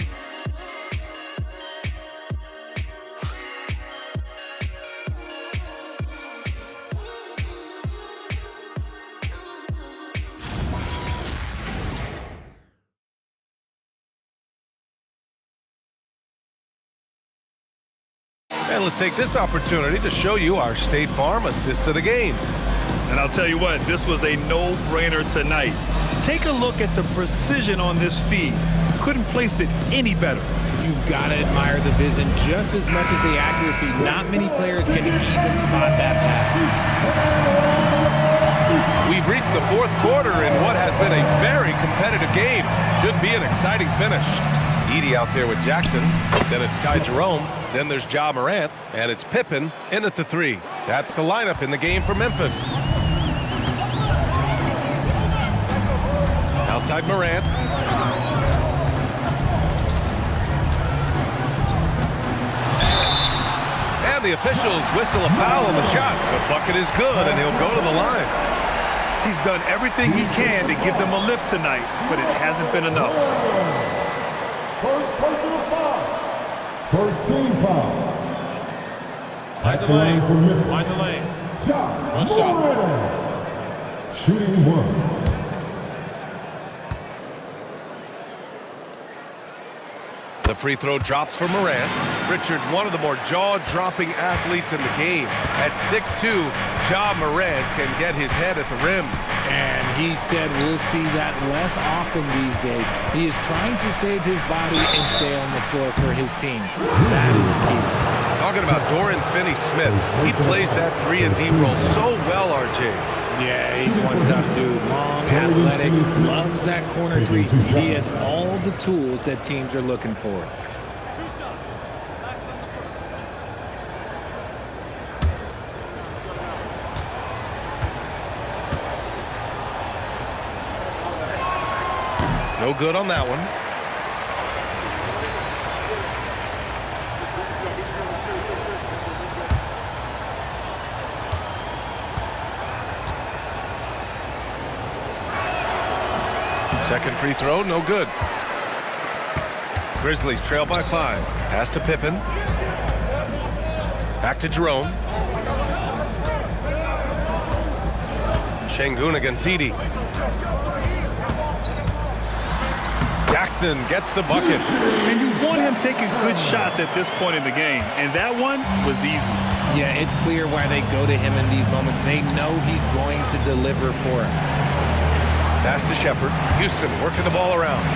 And let's take this opportunity to show you our State Farm assist of the game.
And I'll tell you what, this was a no-brainer tonight. Take a look at the precision on this feed. Couldn't place it any better.
You've got to admire the vision just as much as the accuracy. Not many players can even spot that pass.
We've reached the fourth quarter in what has been a very competitive game. Should be an exciting finish. Edey out there with Jackson. Then it's Ty Jerome. Then there's Ja Morant. And it's Pippen in at the 3. That's the lineup in the game for Memphis. Outside Morant. And the officials whistle a foul on the shot. The bucket is good, and he'll go to the line.
He's done everything he can to give them a lift tonight, but it hasn't been enough.
First personal foul. First team foul.
Wind the lane. Wind the lane.
One
shot.
Shooting 1.
The free throw drops for Morant. Richard, one of the more jaw-dropping athletes in the game. At 6'2", Ja Morant can get his head at the rim.
And he said we'll see that less often these days. He is trying to save his body and stay on the floor for his team. That is key.
Talking about Dorian Finney-Smith, he plays that 3 and D role so well, RJ.
Yeah, he's one tough dude. Long, athletic, loves that corner 3. He has all the tools that teams are looking for.
No good on that one. Second free throw, no good. Grizzlies trail by 5. Pass to Pippen. Back to Jerome. Şengün against Edie. Jackson gets the bucket.
And you want him taking good shots at this point in the game, and that one was easy.
Yeah, it's clear why they go to him in these moments. They know he's going to deliver for him.
Pass to Shepherd. Houston working the ball around.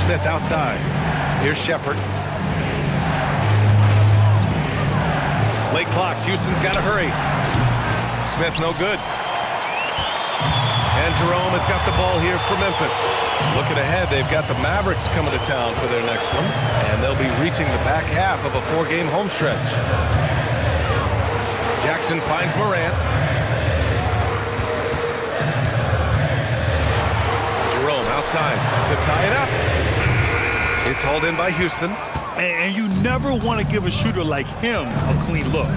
Smith outside. Here's Shepherd. Late clock. Houston's got to hurry. Smith no good. And Jerome has got the ball here for Memphis. Looking ahead, they've got the Mavericks coming to town for their next one, and they'll be reaching the back half of a 4-game home stretch. Jackson finds Morant. Jerome outside to tie it up. It's hauled in by Houston.
And you never want to give a shooter like him a clean look.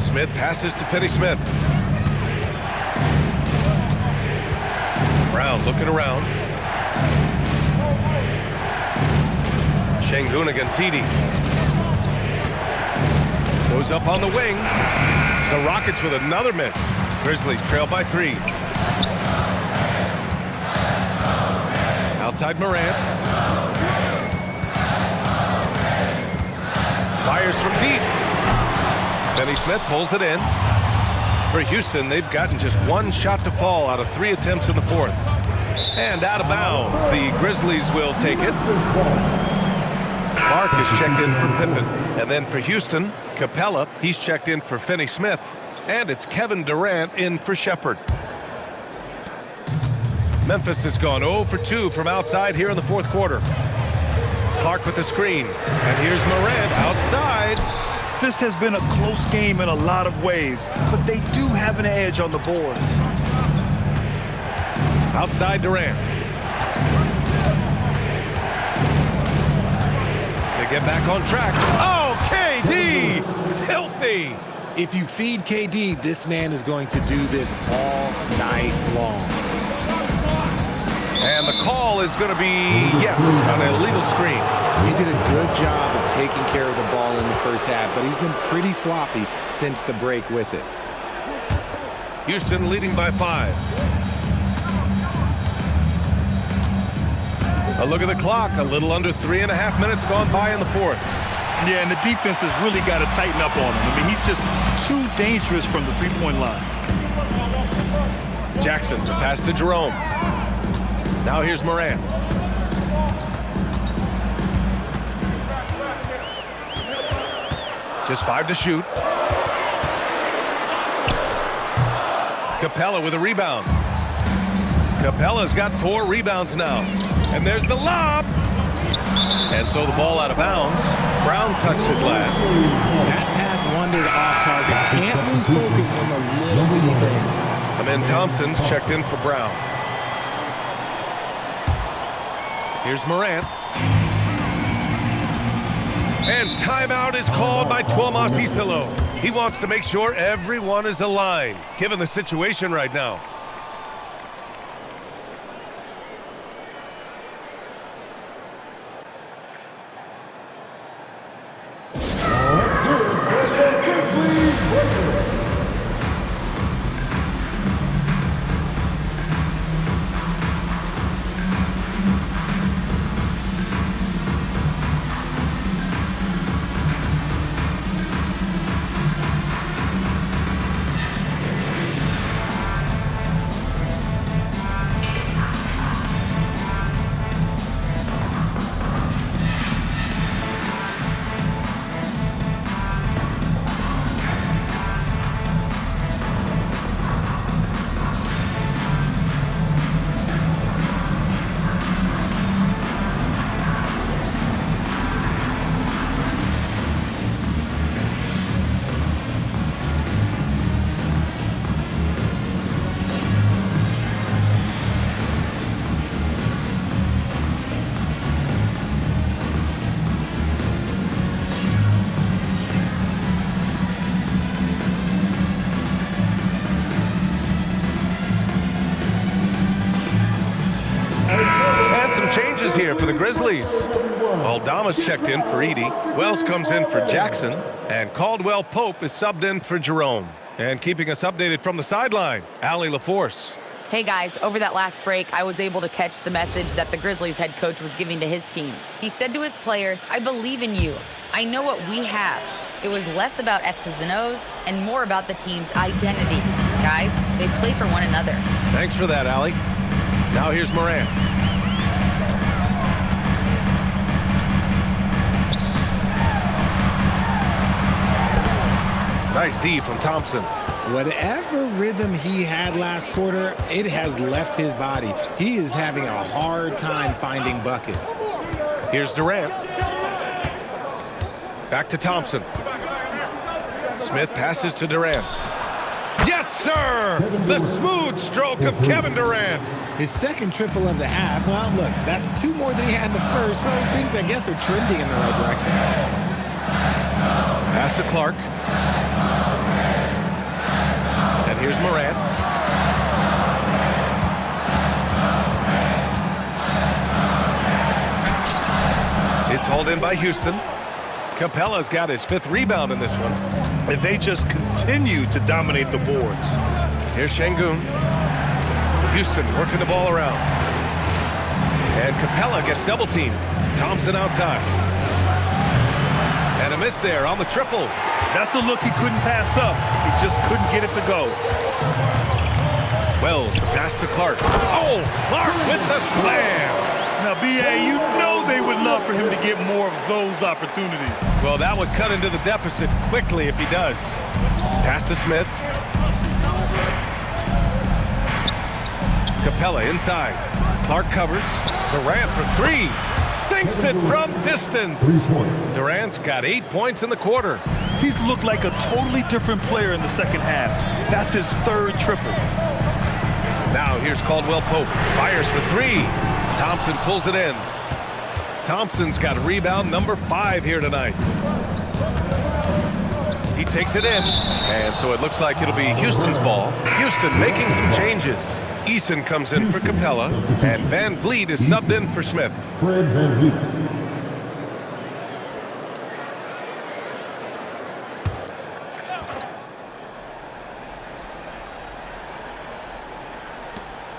Smith passes to Finney Smith. Brown looking around. Şengün against Edie. Goes up on the wing. The Rockets with another miss. Grizzlies trail by 3. Outside Morant. Fires from deep. Finney Smith pulls it in. For Houston, they've gotten just 1 shot to fall out of 3 attempts in the 4th. And out of bounds, the Grizzlies will take it. Clark is checked in for Pippen. And then for Houston, Capella, he's checked in for Finney Smith. And it's Kevin Durant in for Shepherd. Memphis has gone 0 for 2 from outside here in the 4th quarter. Clark with the screen. And here's Morant outside.
This has been a close game in a lot of ways, but they do have an edge on the boards.
Outside Durant. To get back on track. Oh, KD! Filthy!
If you feed KD, this man is going to do this all night long.
And the call is going to be, yes, an illegal screen.
He did a good job of taking care of the ball in the first half, but he's been pretty sloppy since the break with it.
Houston leading by 5. A look at the clock. A little under 3.5 minutes gone by in the 4th.
Yeah, and the defense has really got to tighten up on him. I mean, he's just too dangerous from the three-point line.
Jackson, the pass to Jerome. Now here's Morant. Just 5 to shoot. Capella with a rebound. Capella's got 4 rebounds now. And there's the lob. And so the ball out of bounds. Brown touched it last.
That pass wandered off target. Can't lose focus on the little bitty things.
And then Thompson's checked in for Brown. Here's Morant. And timeout is called by Tuomas Isalo. He wants to make sure everyone is aligned, given the situation right now. the Grizzlies. Aldama's checked in for Edie. Wells comes in for Jackson. And Caldwell Pope is subbed in for Jerome. And keeping us updated from the sideline, Allie LaForce.
Hey guys, over that last break, I was able to catch the message that the Grizzlies head coach was giving to his team. He said to his players, I believe in you. I know what we have. It was less about X's and O's and more about the team's identity. Guys, they play for one another.
Thanks for that, Allie. Now here's Morant. Nice D from Thompson.
Whatever rhythm he had last quarter, it has left his body. He is having a hard time finding buckets.
Here's Durant. Back to Thompson. Smith passes to Durant. Yes, sir! The smooth stroke of Kevin Durant.
His second triple of the half. Well, look, that's 2 more than he had in the first, so things, I guess, are trending in the right direction.
Pass to Clark. And here's Morant. It's hauled in by Houston. Capella's got his 5th rebound in this one.
And they just continue to dominate the boards.
Here's Şengün. Houston working the ball around. And Capella gets double teamed. Thompson outside. And a miss there on the triple.
That's a look he couldn't pass up. He just couldn't get it to go.
Wells, the pass to Clark. Oh, Clark with the slam.
Now, B.A., you know they would love for him to get more of those opportunities.
Well, that would cut into the deficit quickly if he does. Pass to Smith. Capella inside. Clark covers. Durant for 3. Sinks it from distance. Durant's got 8 points in the quarter.
He's looked like a totally different player in the second half. That's his 3rd triple.
Now here's Caldwell Pope. Fires for 3. Thompson pulls it in. Thompson's got rebound number 5 here tonight. He takes it in. And so it looks like it'll be Houston's ball. Houston making some changes. Eason comes in for Capella. And Van Vliet is subbed in for Smith.
Fred Van Vliet.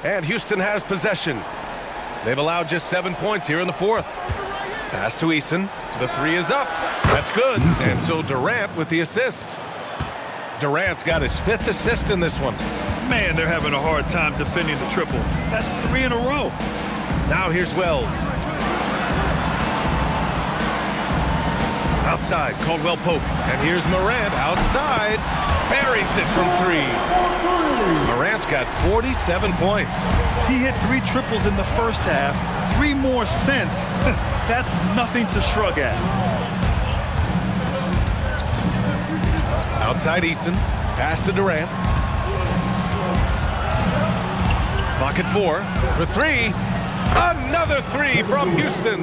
And Houston has possession. They've allowed just 7 points here in the 4th. Pass to Eason. The 3 is up. That's good. And so Durant with the assist. Durant's got his 5th assist in this one.
Man, they're having a hard time defending the triple. That's 3 in a row.
Now here's Wells. Outside, Caldwell Pope. And here's Morant outside. Buries it from 3. Morant's got 47 points.
He hit 3 triples in the first half, 3 more since. That's nothing to shrug at.
Outside Eason. Pass to Durant. Clock at 4 for 3. Another 3 from Houston.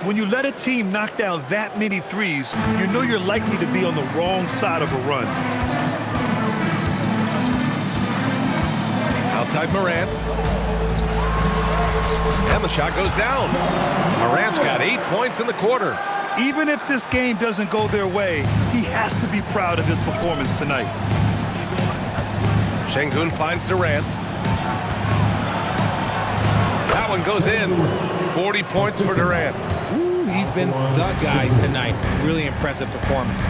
When you let a team knock down that many threes, you know you're likely to be on the wrong side of a run.
Outside Morant. And the shot goes down. Morant's got 8 points in the quarter.
Even if this game doesn't go their way, he has to be proud of his performance tonight.
Şengün finds Durant. That one goes in. 40 points for Durant.
Ooh, he's been the guy tonight. Really impressive performance.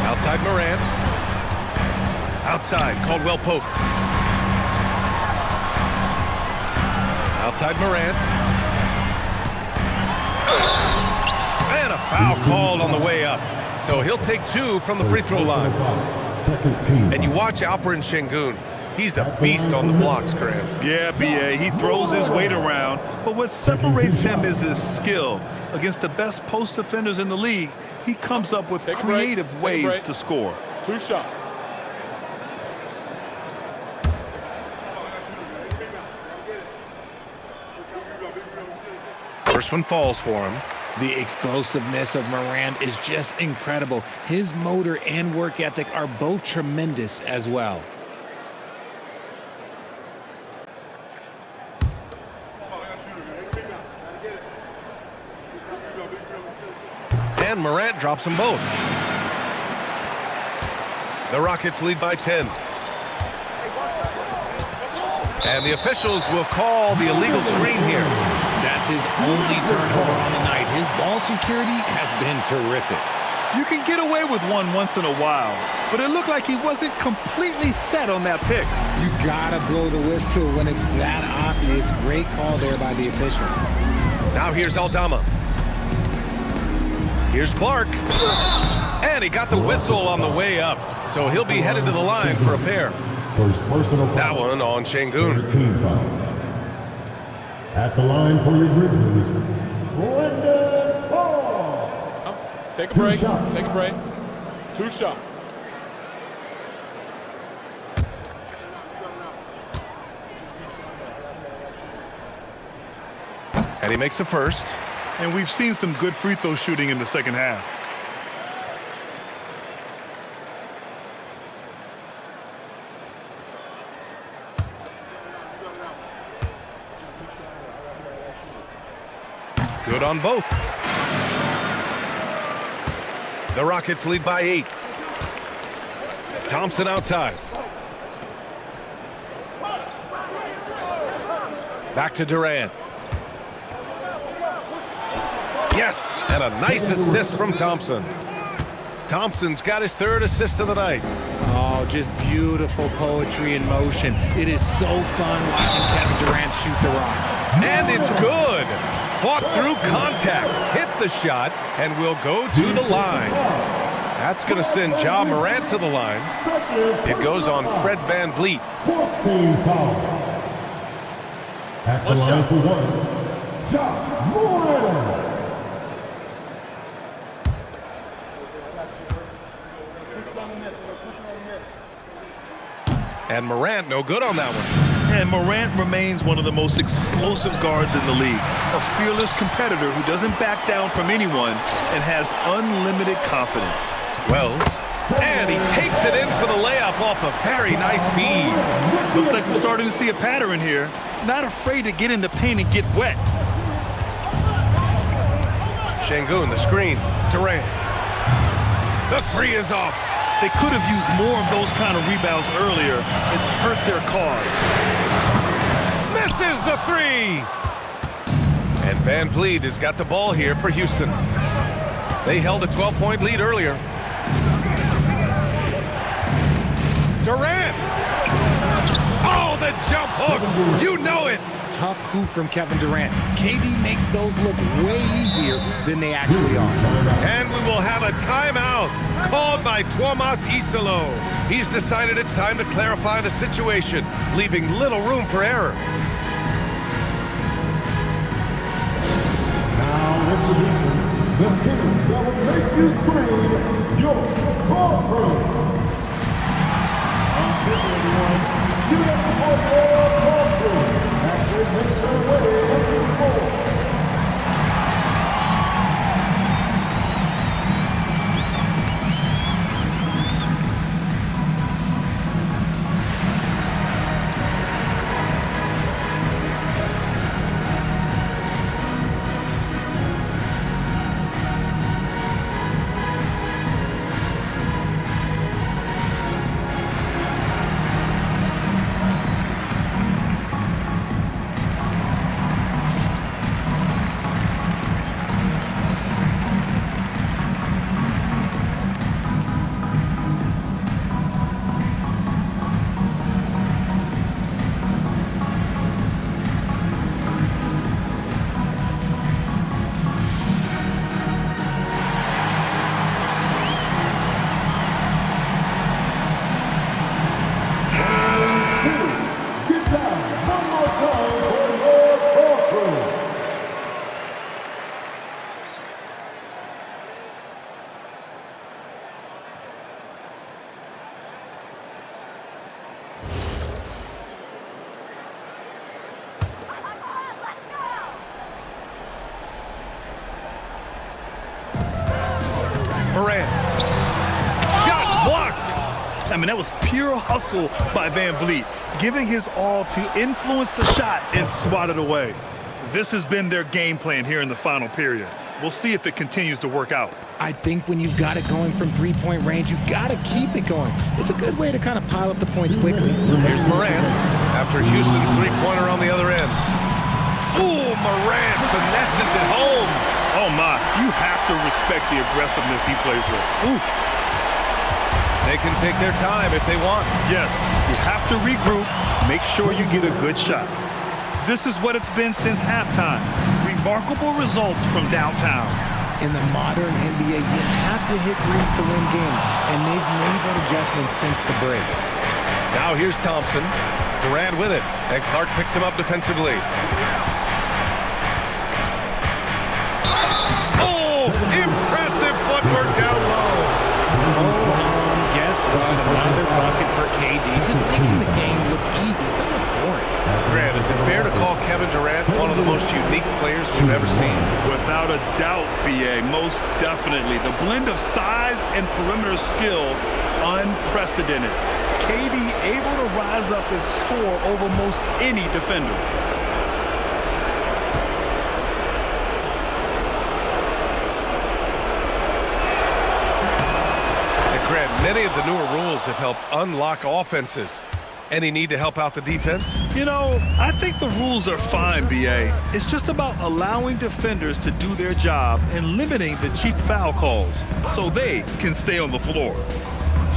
Outside Morant. Outside, Caldwell Pope. Outside Morant. And a foul called on the way up. So he'll take 2 from the free throw line. And you watch Alperen Şengün. He's a beast on the blocks, Graham.
Yeah, B.A., he throws his weight around, but what separates him is his skill. Against the best post defenders in the league, he comes up with creative ways to score.
2 shots.
First one falls for him.
The explosiveness of Morant is just incredible. His motor and work ethic are both tremendous as well.
and Morant drops them both. The Rockets lead by 10. And the officials will call the illegal screen here.
That's his only turnover on the night. His ball security has been terrific.
You can get away with one once in a while, but it looked like he wasn't completely set on that pick.
You gotta blow the whistle when it's that obvious. Great call there by the official.
Now here's Aldama. Here's Clark. And he got the whistle on the way up, so he'll be headed to the line for a pair.
First personal foul.
That one on Şengün.
Team foul. At the line for your Grizzlies, Brendan Paul.
Take a break. Take a break. 2 shots.
And he makes a first.
And we've seen some good free throw shooting in the second half.
Good on both. The Rockets lead by 8. Thompson outside. Back to Durant. Yes, and a nice assist from Thompson. Thompson's got his 3rd assist of the night.
Oh, just beautiful poetry in motion. It is so fun watching Kevin Durant shoot the rock.
And it's good. Fought through contact, hit the shot, and will go to the line. That's going to send Ja Morant to the line. It goes on Fred VanVleet.
14 foul. At the line for 1, Ja Morant.
And Morant no good on that one.
And Morant remains one of the most explosive guards in the league. A fearless competitor who doesn't back down from anyone and has unlimited confidence.
Wells. And he takes it in for the layup off a very nice feed.
Looks like we're starting to see a pattern here. Not afraid to get in the paint and get wet.
Şengün, the screen. Durant. The 3 is off.
They could have used more of those kind of rebounds earlier. It's hurt their cause.
Misses the 3. And VanVleet has got the ball here for Houston. They held a 12-point lead earlier. Durant. Oh, the jump hook. You know it.
Tough hoop from Kevin Durant. KD makes those look way easier than they actually are.
And we will have a timeout called by Tuomas Isalo. He's decided it's time to clarify the situation, leaving little room for error.
Now introducing the team that will make you scream your courtroom. And this everyone, give it up for your courtroom as they make their way up the floor.
Morant. Shot blocked.
I mean, that was pure hustle by VanVleet, giving his all to influence the shot and swat it away. This has been their game plan here in the final period. We'll see if it continues to work out.
I think when you've got it going from three-point range, you got to keep it going. It's a good way to kind of pile up the points quickly.
Here's Morant after Houston's three-pointer on the other end. Ooh, Morant finesses it home.
Oh, my. You have to respect the aggressiveness he plays with. Ooh.
They can take their time if they want.
Yes, you have to regroup. Make sure you get a good shot. This is what it's been since halftime. Remarkable results from downtown.
In the modern NBA, you have to hit threes to win games, and they've made that adjustment since the break.
Now here's Thompson. Durant with it, and Clark picks him up defensively. Oh, impressive footwork down low.
Guess what? Another bucket for KD. Just making the game look easy, somewhat boring.
Grant, is it fair to call Kevin Durant one of the most unique players we've ever seen?
Without a doubt, BA, most definitely. The blend of size and perimeter skill, unprecedented. KD able to rise up and score over most any defender.
Grant, many of the newer rules have helped unlock offenses. Any need to help out the defense?
You know, I think the rules are fine, BA. It's just about allowing defenders to do their job and limiting the cheap foul calls so they can stay on the floor.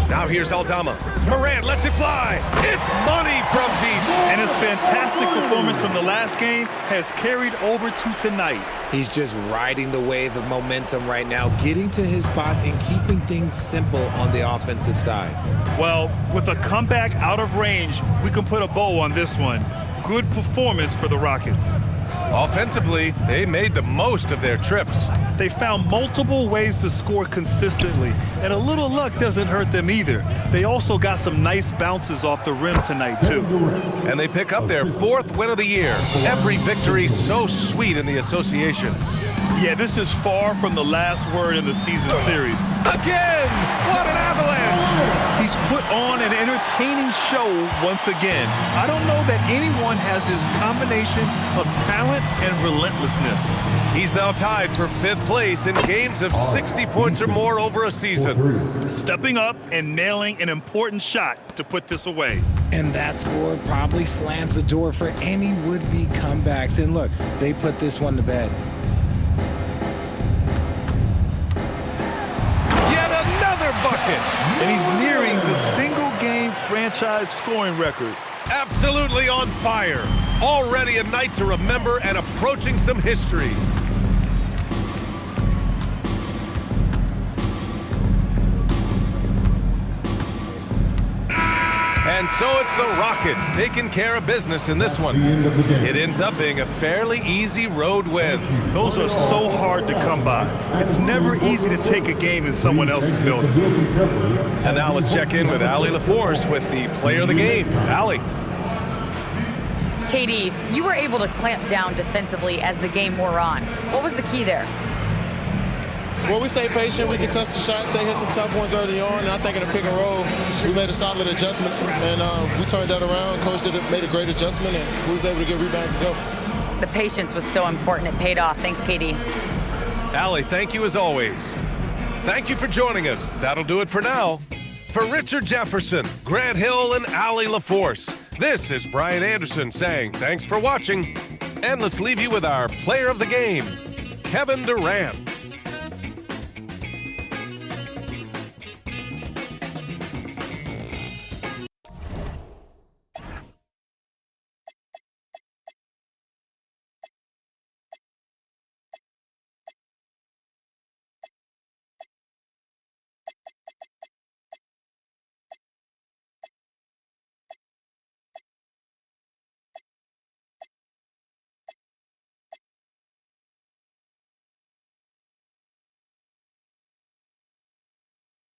Now here's Aldama. Morant lets it fly. It's money from deep.
And his fantastic performance from the last game has carried over to tonight.
He's just riding the wave of momentum right now, getting to his spots and keeping things simple on the offensive side.
Well, with a comeback out of range, we can put a bow on this one. Good performance for the Rockets.
Offensively, they made the most of their trips.
They found multiple ways to score consistently, and a little luck doesn't hurt them either. They also got some nice bounces off the rim tonight, too.
And they pick up their 4th win of the year. Every victory so sweet in the association.
Yeah, this is far from the last word in the season series.
Again! What an avalanche!
He's put on an entertaining show once again. I don't know that anyone has his combination of talent and relentlessness.
He's now tied for 5th place in games of 60 points or more over a season.
Stepping up and nailing an important shot to put this away.
And that score probably slams the door for any would-be comebacks. And look, they put this one to bed.
Bucket.
And he's nearing the single-game franchise scoring record.
Absolutely on fire. Already a night to remember and approaching some history. And so it's the Rockets taking care of business in this one. It ends up being a fairly easy road win.
Those are so hard to come by. It's never easy to take a game in someone else's building.
And now let's check in with Allie LaForce with the player of the game. Allie.
KD, you were able to clamp down defensively as the game wore on. What was the key there?
Well, we stayed patient. We could touch the shots. They hit some tough ones early on, and I think in the pick and roll, we made a solid adjustment, and we turned that around. Coach made a great adjustment, and we was able to get rebounds and go.
The patience was so important. It paid off. Thanks, KD.
Allie, thank you as always. Thank you for joining us. That'll do it for now. For Richard Jefferson, Grant Hill, and Allie LaForce, this is Brian Anderson saying thanks for watching, and let's leave you with our player of the game, Kevin Durant.